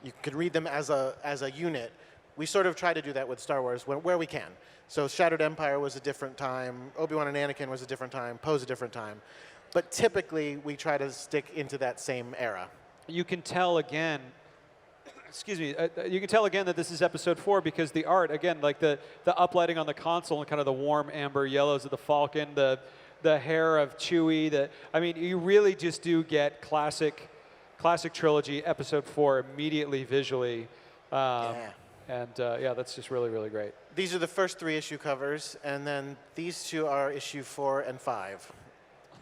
S2: you could read them as a unit. We sort of try to do that with Star Wars where we can. So Shattered Empire was a different time, Obi-Wan and Anakin was a different time, Poe's a different time. But typically, we try to stick into that same era.
S1: You can tell again, excuse me, you can tell again that this is episode 4 because the art, again, like the uplighting on the console and kind of the warm amber yellows of the Falcon, the hair of Chewie, I mean, you really just do get classic trilogy episode 4 immediately visually.
S2: Yeah.
S1: And yeah, that's just really, really great.
S2: These are the first 3 issue covers, and then these 2 are issue 4 and 5.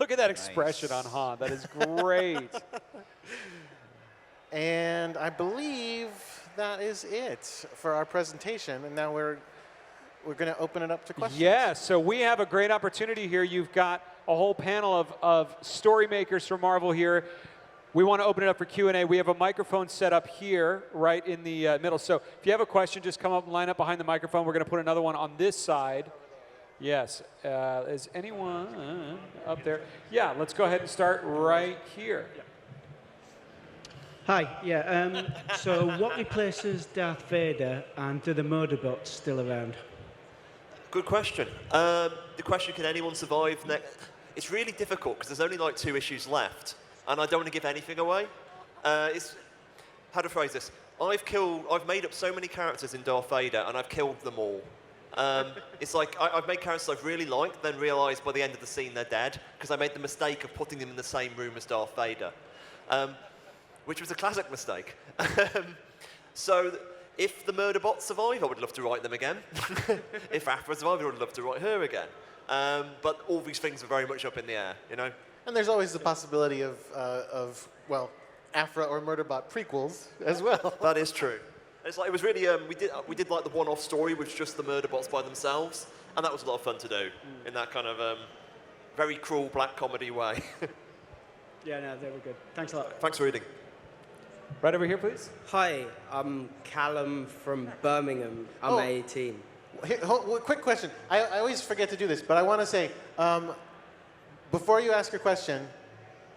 S1: Look at that expression on Han. That is great.
S2: And I believe that is it for our presentation. And now we're going to open it up to questions.
S1: Yeah, so we have a great opportunity here. You've got a whole panel of story makers from Marvel here. We want to open it up for Q&A. We have a microphone set up here, right in the middle. So if you have a question, just come up and line up behind the microphone. We're going to put another one on this side. Yes. Is anyone up there? Yeah, let's go ahead and start right here.
S9: Hi, yeah. So what replaces Darth Vader, and do the Murderbots still around?
S5: Good question. The question, can anyone survive? It's really difficult because there's only like 2 issues left, and I don't want to give anything away. How to phrase this? I've made up so many characters in Darth Vader, and I've killed them all. It's like I've made characters I've really liked, then realised by the end of the scene they're dead because I made the mistake of putting them in the same room as Darth Vader, which was a classic mistake. So if the Murderbots survive, I would love to write them again. If Afra survives, I would love to write her again. But all these things are very much up in the air, you know.
S2: And there's always the possibility of Afra or Murderbot prequels as well.
S5: That is true. It's like, it was really, we did like the one-off story with just the Murderbots by themselves, and that was a lot of fun to do in that kind of very cruel black comedy way.
S9: Yeah, no, they were good. Thanks a lot.
S5: Thanks for reading.
S1: Right over here, please.
S10: Hi, I'm Callum from Birmingham. I'm 18.
S2: Here, quick question. I always forget to do this, but I want to say, before you ask your question,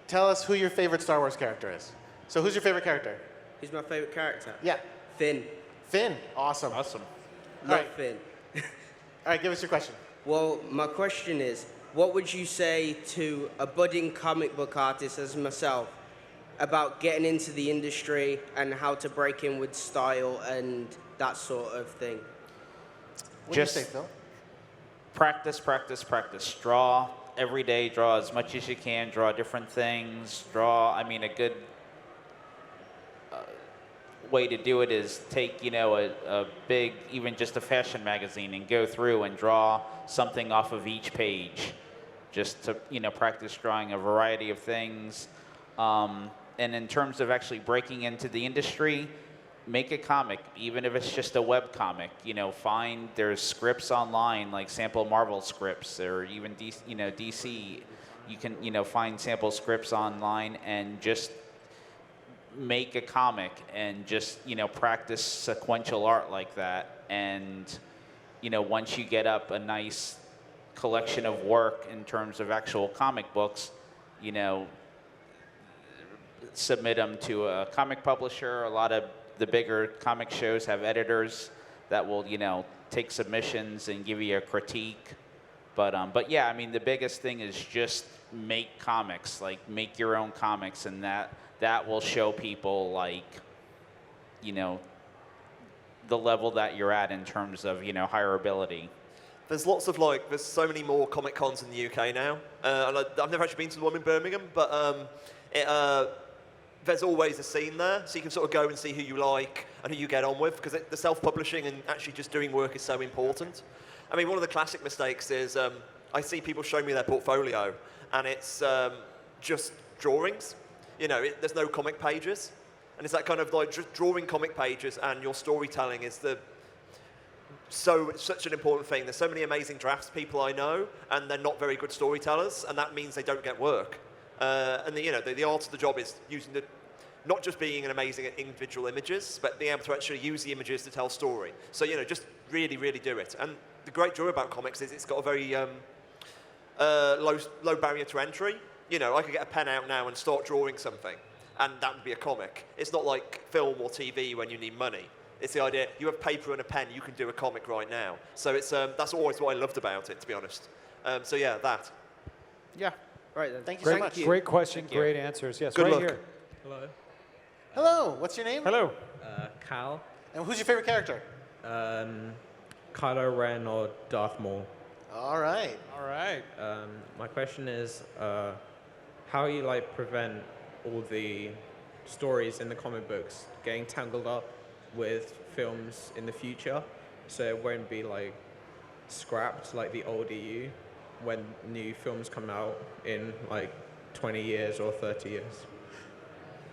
S2: tell us who your favorite Star Wars character is. So who's your favorite character?
S10: Who's my favorite character?
S2: Yeah.
S10: Finn.
S2: Finn. Awesome.
S6: Awesome.
S10: Love Finn.
S2: All right, give us your question.
S10: Well, my question is, what would you say to a budding comic book artist as myself about getting into the industry and how to break in with style and that sort of thing?
S2: What do you say, Phil?
S6: Practice, practice, practice. Draw every day. Draw as much as you can. Draw different things. I mean, a good way to do it is take, you know, a big, even just a fashion magazine and go through and draw something off of each page just to, you know, practice drawing a variety of things. And in terms of actually breaking into the industry, make a comic, even if it's just a web comic. You know, there's scripts online, like sample Marvel scripts, or even DC. You can, you know, find sample scripts online and just make a comic and just, you know, practice sequential art like that. And, you know, once you get up a nice collection of work in terms of actual comic books, you know, submit them to a comic publisher. A lot of the bigger comic shows have editors that will, take submissions and give you a critique. But yeah, I mean, the biggest thing is just make comics, like make your own comics, and that will show people, like, the level that you're at in terms of, hireability.
S5: There's lots of there's so many more Comic Cons in the UK now. And I've never actually been to the one in Birmingham, but there's always a scene there, so you can sort of go and see who you like and who you get on with, because the self-publishing and actually just doing work is so important. I mean, one of the classic mistakes is I see people show me their portfolio, and it's just drawings. There's no comic pages. And it's that kind of like just drawing comic pages, and your storytelling is such an important thing. There's so many amazing drafts people I know, and they're not very good storytellers, and that means they don't get work. And the art of the job is not just being an amazing at individual images, but being able to actually use the images to tell story. So just really, really do it. And the great joy about comics is it's got a very low barrier to entry. I could get a pen out now and start drawing something, and that would be a comic. It's not like film or TV when you need money. It's the idea, you have paper and a pen, you can do a comic right now. So it's that's always what I loved about it, to be honest. So yeah, that.
S10: Yeah. Right then.
S2: Thank you
S1: Great,
S2: so much.
S1: great question, great answers. Yes,
S5: Good
S1: right
S5: luck.
S1: here.
S11: Hello.
S2: Hello. What's your name?
S1: Hello.
S11: Cal.
S2: And who's your favorite character?
S11: Kylo Ren or Darth Maul.
S2: All right.
S1: All right.
S11: My question is, how you prevent all the stories in the comic books getting tangled up with films in the future, so it won't be scrapped like the old EU when new films come out in 20 years or 30 years.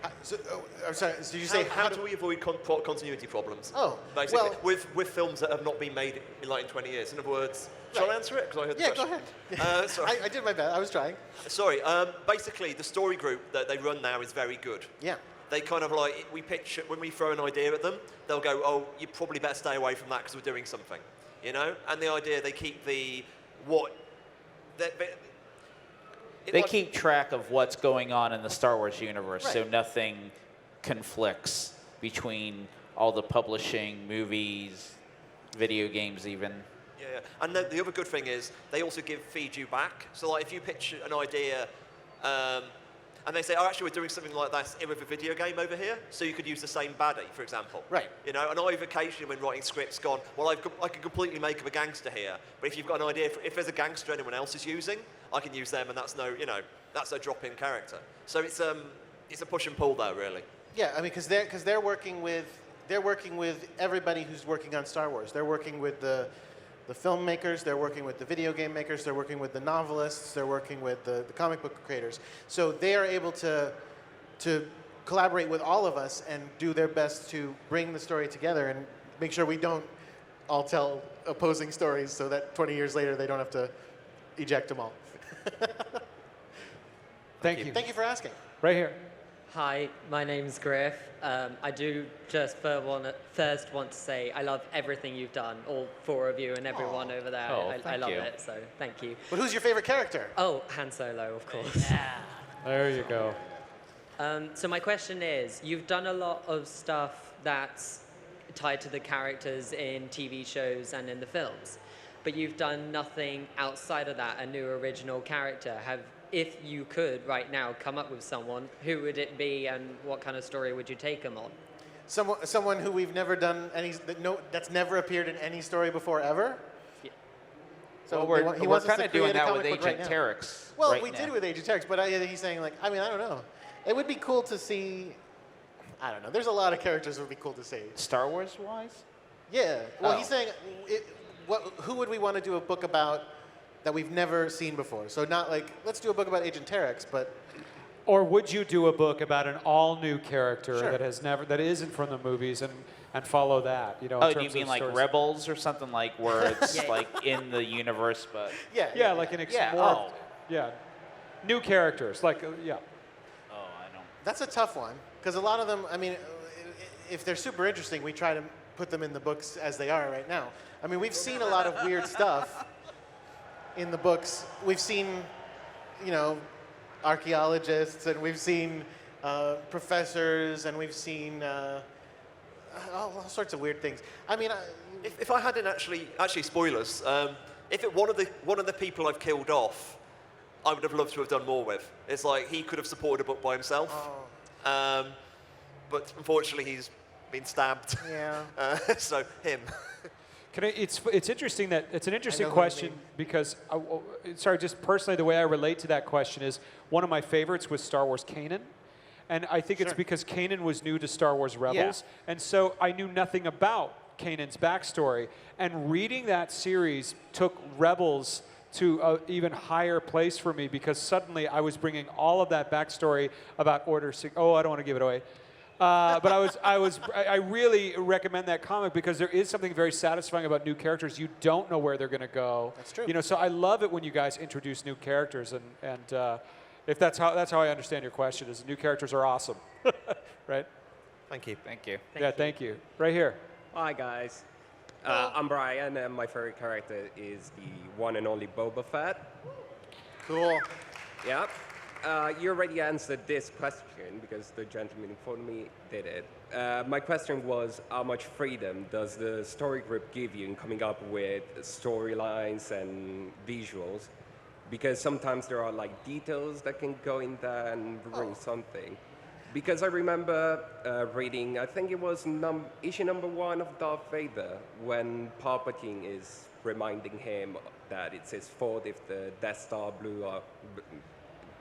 S2: I'm sorry, did you say
S5: how do we avoid continuity problems?
S2: Oh,
S5: basically,
S2: well,
S5: with films that have not been made in 20 years. In other words,
S2: Right.
S5: shall I answer it? Because I heard the
S2: Yeah, go
S5: question.
S2: ahead.
S5: Sorry.
S2: I did my best. I was trying.
S5: Sorry. Basically, the story group that they run now is very good.
S2: Yeah.
S5: They kind of we pitch when we throw an idea at them, they'll go, "Oh, you probably better stay away from that because we're doing something," And the idea, they keep
S6: They keep track of what's going on in the Star Wars universe, so
S2: Right.
S6: nothing conflicts between all the publishing, movies, video games even.
S5: Yeah. And the other good thing is they also feed you back. So if you pitch an idea, and they say, "Oh, actually, we're doing something like that with a video game over here," so you could use the same baddie, for example.
S2: Right.
S5: And I've occasionally, when writing scripts, gone, "Well, I could completely make up a gangster here, but if you've got an idea, if there's a gangster anyone else is using, I can use them, and that's no drop-in character." So it's a push and pull there, really.
S2: Yeah, I mean, because they're working with everybody who's working on Star Wars. They're working with the filmmakers, they're working with the video game makers, they're working with the novelists, they're working with the comic book creators. So they are able to collaborate with all of us and do their best to bring the story together and make sure we don't all tell opposing stories so that 20 years later they don't have to eject them all.
S1: Thank you.
S2: Thank you for asking.
S1: Right here.
S12: Hi, my name's Griff. I do just first want to say I love everything you've done, all four of you and everyone over there.
S6: Oh,
S12: I
S6: thank
S12: love
S6: you.
S12: it, so thank you.
S2: But who's your favorite character?
S12: Oh, Han Solo, of course.
S1: There you go.
S12: So my question is, you've done a lot of stuff that's tied to the characters in TV shows and in the films, but you've done nothing outside of that, a new original character. If you could right now come up with someone, who would it be and what kind of story would you take them on?
S2: Someone who we've never done that's never appeared in any story before ever?
S12: Yeah.
S2: So
S6: Well,
S2: he
S6: we're
S2: wants us
S6: kind
S2: to
S6: of doing
S2: create a
S6: that
S2: comic
S6: with
S2: book right
S6: Agent
S2: now.
S6: Terex.
S2: Well,
S6: right
S2: we
S6: now.
S2: did with Agent Terex, but he's saying I don't know. It would be cool to see, I don't know. There's a lot of characters that would be cool to see.
S6: Star Wars wise?
S2: Yeah. Well,
S6: Oh.
S2: he's saying, who would we want to do a book about that we've never seen before? So not let's do a book about Agent Terex, but
S1: Or would you do a book about an all-new character
S2: Sure.
S1: that isn't from the movies and follow that? In
S6: Oh, do
S1: terms
S6: you mean
S1: of
S6: like
S1: stories?
S6: Rebels or something where it's
S12: Yeah.
S6: in the universe, but
S1: Yeah, like an
S6: Yeah,
S1: more,
S6: oh.
S1: yeah, new characters, yeah.
S6: oh, I don't.
S2: that's a tough one because a lot of them, I mean, if they're super interesting, we try to put them in the books as they are right now. I mean, we've seen a lot of weird stuff in the books. We've seen, archaeologists, and we've seen professors, and we've seen all sorts of weird things. I mean,
S5: If I hadn't actually spoilers, if one of the people I've killed off, I would have loved to have done more with. It's like he could have supported a book by himself, but unfortunately he's been stabbed.
S2: Yeah.
S5: So him.
S1: It's interesting that it's an interesting
S2: know who you
S1: question
S2: mean.
S1: because sorry, just personally, the way I relate to that question is one of my favorites was Star Wars Kanan. And I think it's because Kanan was new to Star Wars Rebels, and so I knew nothing about Kanan's backstory. And reading that series took Rebels to an even higher place for me because suddenly I was bringing all of that backstory about Order 6. Oh, I don't want to give it away. But I really recommend that comic because there is something very satisfying about new characters. You don't know where they're going to go.
S2: That's true.
S1: You know, so I love it when you guys introduce new characters, and if that's how I understand your question, is new characters are awesome, right?
S5: Thank you.
S6: Thank you.
S1: Thank you. Right here.
S13: Hi guys, I'm Brian, and my favorite character is the one and only Boba Fett.
S2: Cool.
S13: Yeah. You already answered this question because the gentleman in front of me did it. My question was, how much freedom does the story group give you in coming up with storylines and visuals? Because sometimes there are like details that can go in there and ruin something. Because I remember reading, I think it was issue number 1 of Darth Vader, when Palpatine is reminding him that it's his fault if the Death Star blew up,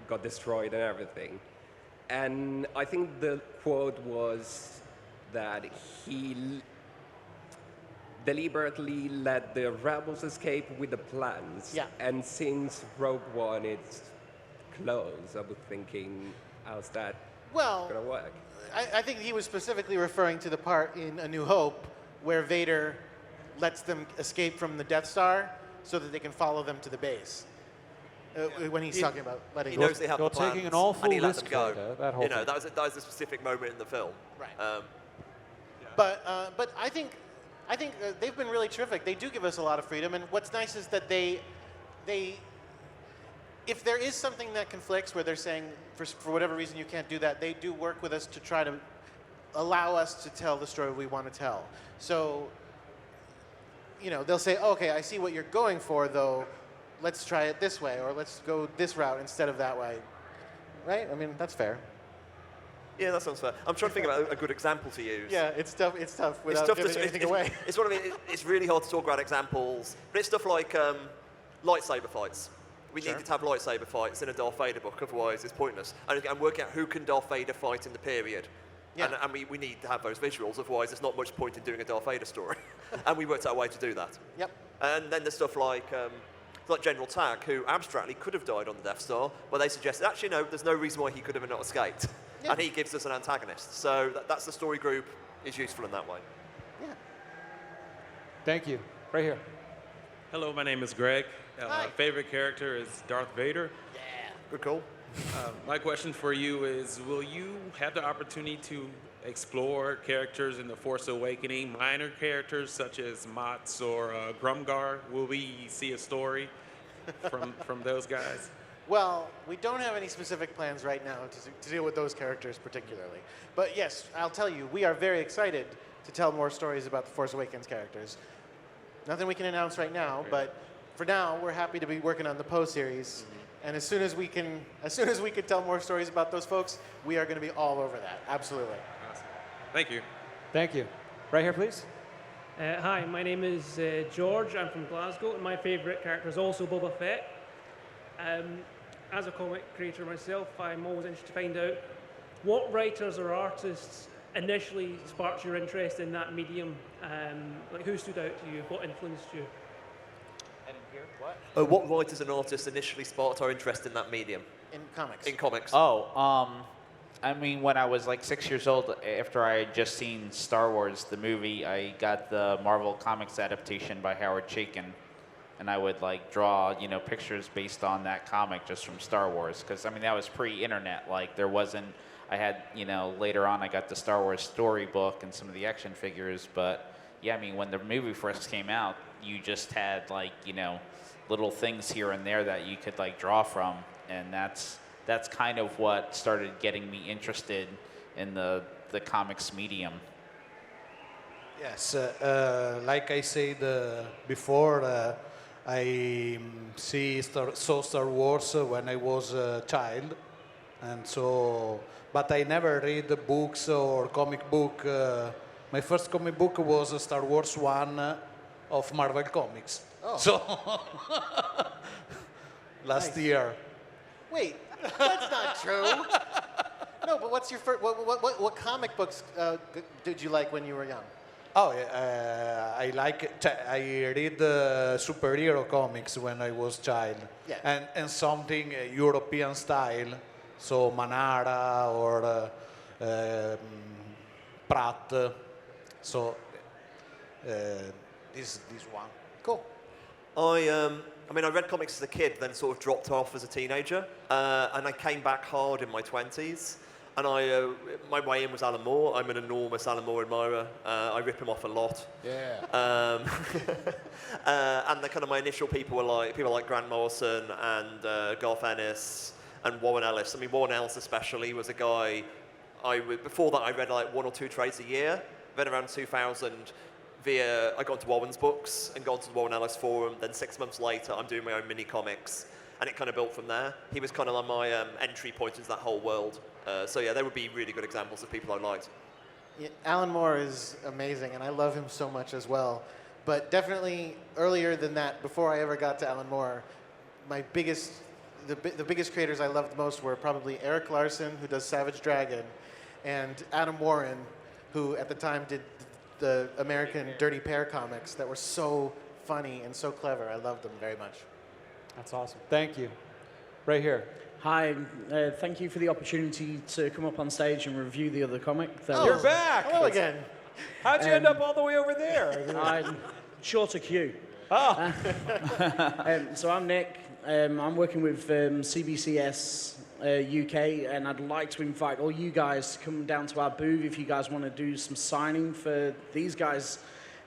S13: got destroyed and everything. And I think the quote was that he deliberately let the rebels escape with the plans.
S2: Yeah.
S13: And since Rogue One is closed, I was thinking, how's that gonna work?
S2: I think he was specifically referring to the part in A New Hope where Vader lets them escape from the Death Star so that they can follow them to the base. When he's talking about letting
S5: He
S2: them
S5: knows they have the plans,
S1: taking an awful
S5: and he let
S1: risk,
S5: them go.
S1: Vader, that whole
S5: You know,
S1: thing.
S5: that was a specific moment in the film.
S2: Right. But I think they've been really terrific. They do give us a lot of freedom, and what's nice is that they if there is something that conflicts where they're saying for whatever reason you can't do that, they do work with us to try to allow us to tell the story we want to tell. So, you know, they'll say, oh, okay, I see what you're going for, though. Let's try it this way, or let's go this route instead of that way. Right? I mean, that's fair.
S5: Yeah, that sounds fair. I'm trying to think about a good example to use.
S2: Yeah, it's tough without
S5: tough
S2: giving anything away.
S5: It's what I mean. It's really hard to talk about examples, but it's stuff like lightsaber fights. We needed to have lightsaber fights in a Darth Vader book, otherwise it's pointless. And working out who can Darth Vader fight in the period.
S2: Yeah.
S5: And we need to have those visuals, otherwise there's not much point in doing a Darth Vader story. And we worked out a way to do that.
S2: Yep.
S5: And then there's stuff like General Tag, who abstractly could have died on the Death Star, but they suggested, actually, no, there's no reason why he could have not escaped.
S2: Yeah.
S5: And he gives us an antagonist. So that's the story group is useful in that way.
S2: Yeah.
S1: Thank you. Right here.
S14: Hello, my name is Greg.
S2: Hi.
S14: Favorite character is Darth Vader.
S2: Yeah.
S5: Good call.
S14: My question for you is, will you have the opportunity to explore characters in The Force Awakening, minor characters such as Mott's or Grumgar? Will we see a story from those guys?
S2: Well, we don't have any specific plans right now to deal with those characters particularly. But yes, I'll tell you, we are very excited to tell more stories about the Force Awakens characters. Nothing we can announce right now, but for now, we're happy to be working on the Poe series. And as soon as we can tell more stories about those folks, we are going to be all over that. Absolutely.
S14: Awesome. Thank you.
S1: Thank you. Right here, please.
S15: Hi, my name is George. I'm from Glasgow, and my favourite character is also Boba Fett. As a comic creator myself, I'm always interested to find out what writers or artists initially sparked your interest in that medium. Like, who stood out to you? What influenced you?
S5: What writers and artists initially sparked our interest in that medium?
S2: In comics.
S5: In comics.
S6: Oh, I mean, when I was like 6 years old, after I had just seen Star Wars, the movie, I got the Marvel Comics adaptation by Howard Chaykin. And I would like draw, you know, pictures based on that comic just from Star Wars. Because, I mean, that was pre-internet. Like, there wasn't, I had, you know, later on I got the Star Wars storybook and some of the action figures. But, yeah, I mean, when the movie first came out, you just had, like, you know, little things here and there that you could, like, draw from. And that's that's kind of what started getting me interested in the comics medium.
S3: Yes, like I said before, I saw Star Wars when I was a child, and so, but I never read the books or comic book. My first comic book was Star Wars 1 of Marvel Comics.
S2: Oh.
S3: So last year.
S2: Wait, that's not true. No, but what's your first? What comic books did you like when you were young?
S3: Oh, yeah, I read superhero comics when I was child,
S2: Yeah.
S3: and something European style, so Manara or Pratt. So this one.
S2: Cool.
S5: I mean, I read comics as a kid, then sort of dropped off as a teenager, and I came back hard in my 20s. And my way in was Alan Moore. I'm an enormous Alan Moore admirer. I rip him off a lot.
S1: Yeah.
S5: And the kind of my initial people were people like Grant Morrison and Garth Ennis and Warren Ellis. I mean, Warren Ellis especially was a guy. Before that, I read like 1 or 2 trades a year. Then around 2000, I got into Warren's books and got into the Warren Ellis forum. Then 6 months later, I'm doing my own mini comics. And it kind of built from there. He was kind of like my entry point into that whole world. So yeah, there would be really good examples of people I liked.
S2: Yeah, Alan Moore is amazing, and I love him so much as well. But definitely earlier than that, before I ever got to Alan Moore, the biggest creators I loved most were probably Eric Larson, who does Savage Dragon, and Adam Warren, who at the time did the American Dirty Pair comics that were so funny and so clever. I loved them very much.
S1: That's awesome. Thank you. Right here.
S7: Hi, thank you for the opportunity to come up on stage and review the other comic.
S1: You're back.
S2: Hello again.
S1: How'd you end up all the way over there?
S7: I'm shorter queue.
S1: Oh.
S7: So I'm Nick. I'm working with CBCS UK, and I'd like to invite all you guys to come down to our booth if you guys want to do some signing for these guys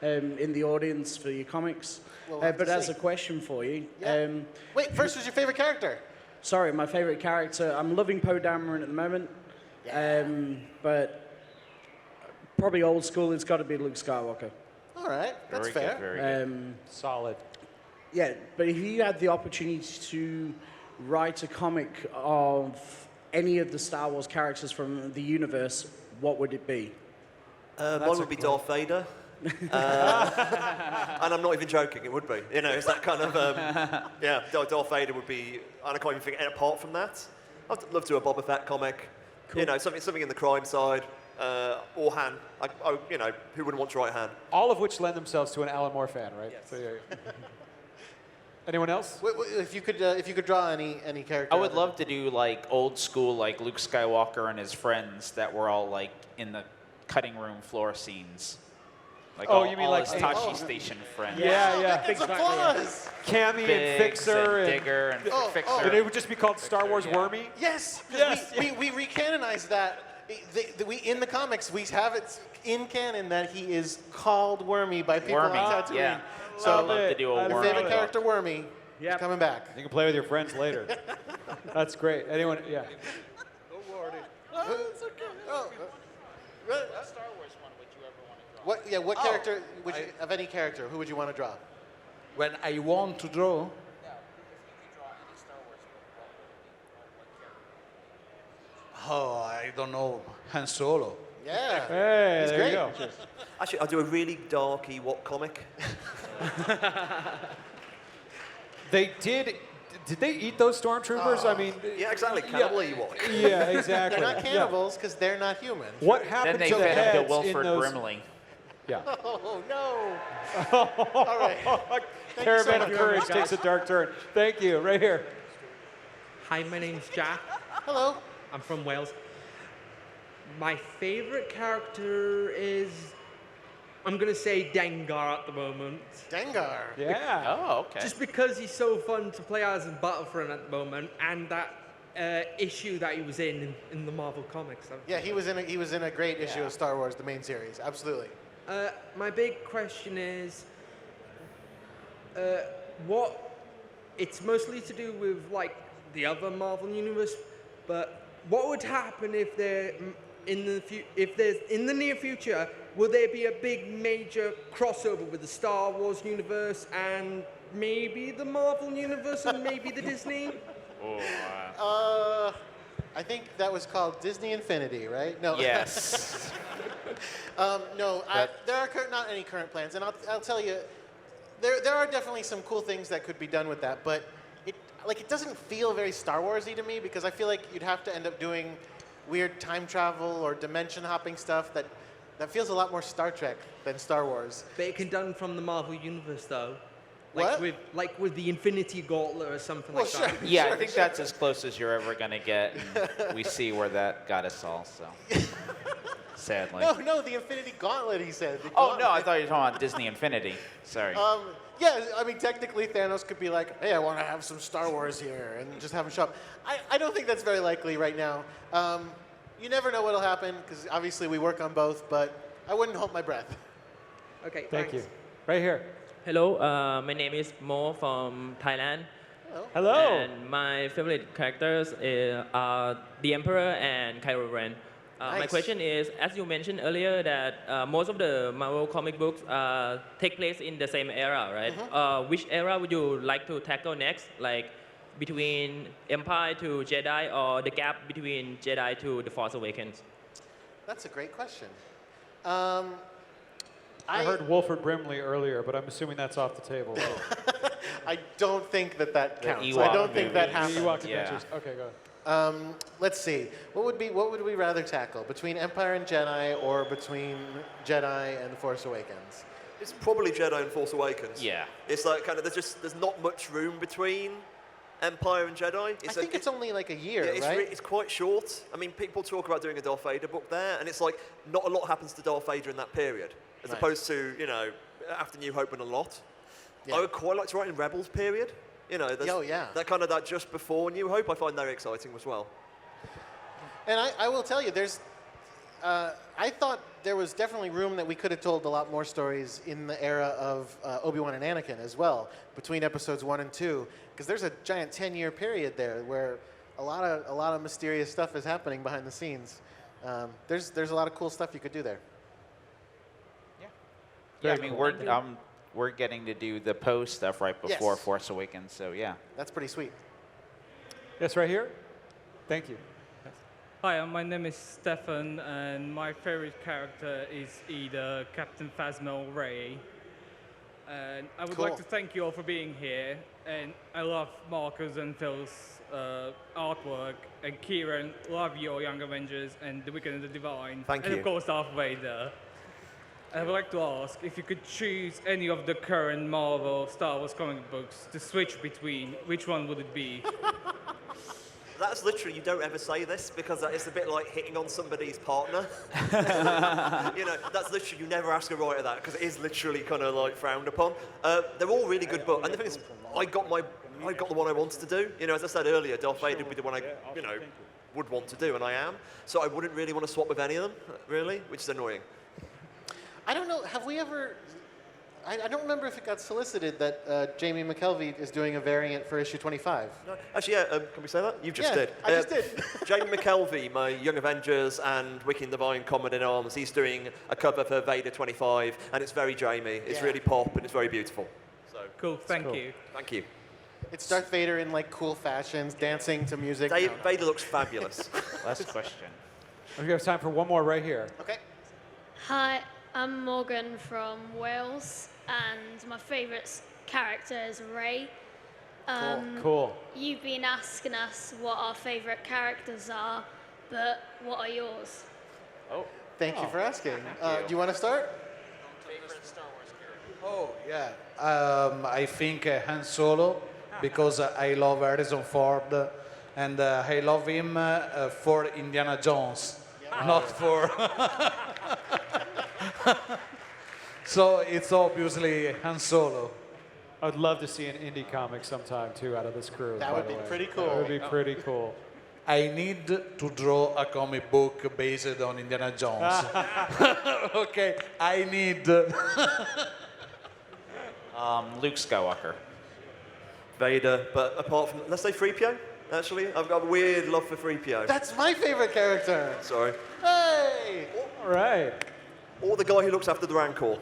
S7: in the audience for your comics. But as a question for you.
S2: Yeah. Wait, first, who's your favorite character?
S7: Sorry, my favorite character. I'm loving Poe Dameron at the moment. But probably old school, it's got to be Luke Skywalker.
S2: All right, that's
S6: Very
S2: fair.
S6: good, very good.
S1: Solid.
S7: Yeah, but if you had the opportunity to write a comic of any of the Star Wars characters from the universe, what would it be?
S5: Mine would be Darth Vader. And I'm not even joking, it would be. You know, it's that kind of, yeah, Darth Vader would be, and I can't even think, apart from that, I'd love to do a Boba Fett comic. Cool. You know, something in the crime side, or Han. You know, who wouldn't want to write Han?
S1: All of which lend themselves to an Alan Moore fan, right?
S2: Yes.
S1: So, yeah. Anyone else?
S2: If you could draw any character.
S6: I would love to do like old school, like Luke Skywalker and his friends that were all like in the cutting room floor scenes. Like
S1: Oh, you mean like
S6: his Tashi Station friends?
S1: Yeah, yeah.
S2: That's applause.
S1: Cammy and
S6: Biggs
S1: Fixer
S6: and Digger and Fixer.
S1: And it would just be called Star Wars Wormy?
S2: Yes.
S1: Yes.
S2: We recanonized that. In the comics, we have it in canon that he is called Wormy by people
S6: Wormy,
S2: on Tatooine.
S6: yeah.
S2: So
S6: I'd love to do a
S2: your
S6: Wormy
S2: favorite
S6: book.
S2: character, Wormy, is coming back.
S1: You can play with your friends later. That's great. Anyone? Yeah.
S2: It's okay.
S6: Star Wars one would you ever want to draw?
S2: What character would you, of any character, who would you want to draw?
S3: When I want to draw,
S6: Yeah, if you could draw any Star Wars book, what character?
S3: oh, I don't know, Han Solo.
S2: Yeah.
S1: Hey,
S2: He's
S1: there
S2: great.
S1: you go.
S5: Actually, I'll do a really dark Ewok comic.
S1: They did they eat those stormtroopers? I mean,
S5: Yeah, exactly, cannibal Ewok.
S1: yeah, exactly.
S2: They're not cannibals because they're not human.
S1: What
S6: Then
S1: happened
S6: they
S1: to the
S6: fed him
S1: heads
S6: to Wilford
S1: in those?
S6: Brimley.
S1: Yeah.
S2: Oh, no. All right. Thank you so
S1: Caravan
S2: much.
S1: of Courage takes a dark turn. Thank you. Right here.
S16: Hi, my name's Jack.
S2: Hello.
S16: I'm from Wales. My favorite character is, I'm going to say Dengar at the moment.
S2: Dengar.
S1: Yeah.
S6: Oh, okay.
S16: Just because he's so fun to play as in Battlefront at the moment, and that issue that he was in the Marvel comics.
S2: Yeah, he was in a great issue of Star Wars, the main series. Absolutely.
S16: My big question is, it's mostly to do with like the other Marvel universe, but what would happen if there, if there's in the near future, will there be a big major crossover with the Star Wars universe and maybe the Marvel universe and maybe the Disney?
S2: I think that was called Disney Infinity, right? No.
S6: Yes.
S2: No, there are not any current plans, and I'll tell you, there are definitely some cool things that could be done with that, but it doesn't feel very Star Warsy to me because I feel like you'd have to end up doing weird time travel or dimension hopping stuff that feels a lot more Star Trek than Star Wars.
S16: But it can done from the Marvel universe though.
S2: What?
S16: With the Infinity Gauntlet or something like that.
S6: Yeah, I think that's as close as you're ever going to get. And we see where that got us all, so. Sadly.
S2: No, the Infinity Gauntlet, he said.
S6: Oh, no, I thought you were talking about Disney Infinity. Sorry.
S2: Yeah, I mean, technically Thanos could be like, hey, I want to have some Star Wars here, and just have him show up. I don't think that's very likely right now. You never know what'll happen, because obviously we work on both, but I wouldn't hold my breath.
S16: Okay,
S1: Thank you. Right here.
S17: Hello, my name is Mo from Thailand.
S1: Hello.
S17: And my favorite characters are the Emperor and Kylo Ren. My
S2: Nice.
S17: question is, as you mentioned earlier, that most of the Marvel comic books take place in the same era, right? Which era would you like to tackle next? Like between Empire to Jedi, or the gap between Jedi to the Force Awakens?
S2: That's a great question.
S1: I heard Wolford Brimley earlier, but I'm assuming that's off the table.
S2: I don't think that counts.
S1: Ewok
S2: I don't think that
S1: movies.
S2: happens.
S1: Ewok Adventures. Okay, go ahead.
S2: Let's see. What would we rather tackle between Empire and Jedi, or between Jedi and The Force Awakens?
S5: It's probably Jedi and Force Awakens.
S6: Yeah.
S5: It's like kind of there's not much room between Empire and Jedi.
S2: I think it's only like a year,
S5: yeah,
S2: right?
S5: It's quite short. I mean, people talk about doing a Darth Vader book there, and it's like not a lot happens to Darth Vader in that period, as
S2: Right.
S5: opposed to after New Hope and a lot.
S2: Yeah.
S5: I would quite like to write in Rebels period. That kind of that just before New Hope. I find very exciting as well.
S2: And I will tell you, I thought there was definitely room that we could have told a lot more stories in the era of Obi-Wan and Anakin as well, between episodes 1 and 2, because there's a giant 10-year period there where a lot of mysterious stuff is happening behind the scenes. There's a lot of cool stuff you could do there.
S6: Yeah, I mean, we're getting to do the Poe stuff right before
S2: Yes.
S6: Force Awakens, so yeah.
S2: That's pretty sweet.
S1: Yes, right here. Thank you.
S18: Hi, my name is Stefan, and my favorite character is either Captain Phasma or Rey. And I would like
S2: Cool.
S18: to thank you all for being here. And I love Marcus and Phil's artwork. And Kieran, love your Young Avengers and The Wicked and the Divine.
S5: Thank
S18: and
S5: you.
S18: of course, Darth Vader. I would like to ask if you could choose any of the current Marvel Star Wars comic books to switch between, which one would it be?
S5: That's literally, you don't ever say this because it's a bit like hitting on somebody's partner. That's literally, you never ask a writer that because it is literally kind of like frowned upon. They're all really good books. And the thing is, I got the one I wanted to do. As I said earlier, Darth Vader would be the one I, would want to do, and I am. So I wouldn't really want to swap with any of them, really, which is annoying.
S2: I don't know, have we ever... I don't remember if it got solicited that Jamie McKelvey is doing a variant for issue 25.
S5: No, actually, yeah, can we say that? You just
S2: Yeah,
S5: did.
S2: I just did.
S5: Jamie McKelvey, my Young Avengers and Wicked and Divine Common in Arms, he's doing a cover for Vader 25, and it's very Jamie. It's really pop, and it's very beautiful. So
S18: Cool, thank you.
S5: Thank you.
S2: It's Darth Vader in like cool fashions, dancing to music.
S5: Vader looks fabulous.
S6: Last question.
S1: We have time for one more right here.
S2: Okay.
S19: Hi, I'm Morgan from Wales, and my favourite character is Rey.
S1: Cool.
S19: You've been asking us what our favourite characters are, but what are yours?
S2: Thank you for asking. Do you want to start?
S3: Oh, yeah. I think Han Solo, because I love Harrison Ford, and I love him for Indiana Jones, not for... So it's obviously Han Solo.
S1: I'd love to see an indie comic sometime, too, out of this crew.
S2: That
S1: by
S2: would
S1: the
S2: be
S1: way.
S2: pretty cool.
S1: That would be pretty cool.
S3: I need to draw a comic book based on Indiana Jones. Okay, I need...
S6: Luke Skywalker.
S5: Vader, but apart from, let's say 3PO. actually. I've got a weird love for 3PO.
S2: That's my favorite character.
S5: Sorry.
S2: Hey!
S1: All right.
S5: Or the guy who looks after the Rancor.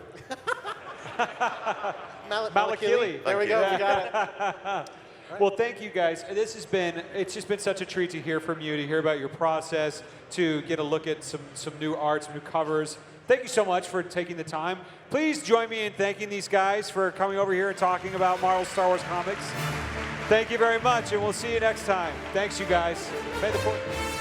S2: Malakili. There we go. We got it.
S1: Well, thank you guys. It's just been such a treat to hear from you, to hear about your process, to get a look at some new art, some new covers. Thank you so much for taking the time. Please join me in thanking these guys for coming over here and talking about Marvel Star Wars comics. Thank you very much, and we'll see you next time. Thanks, you guys. May the Fourth.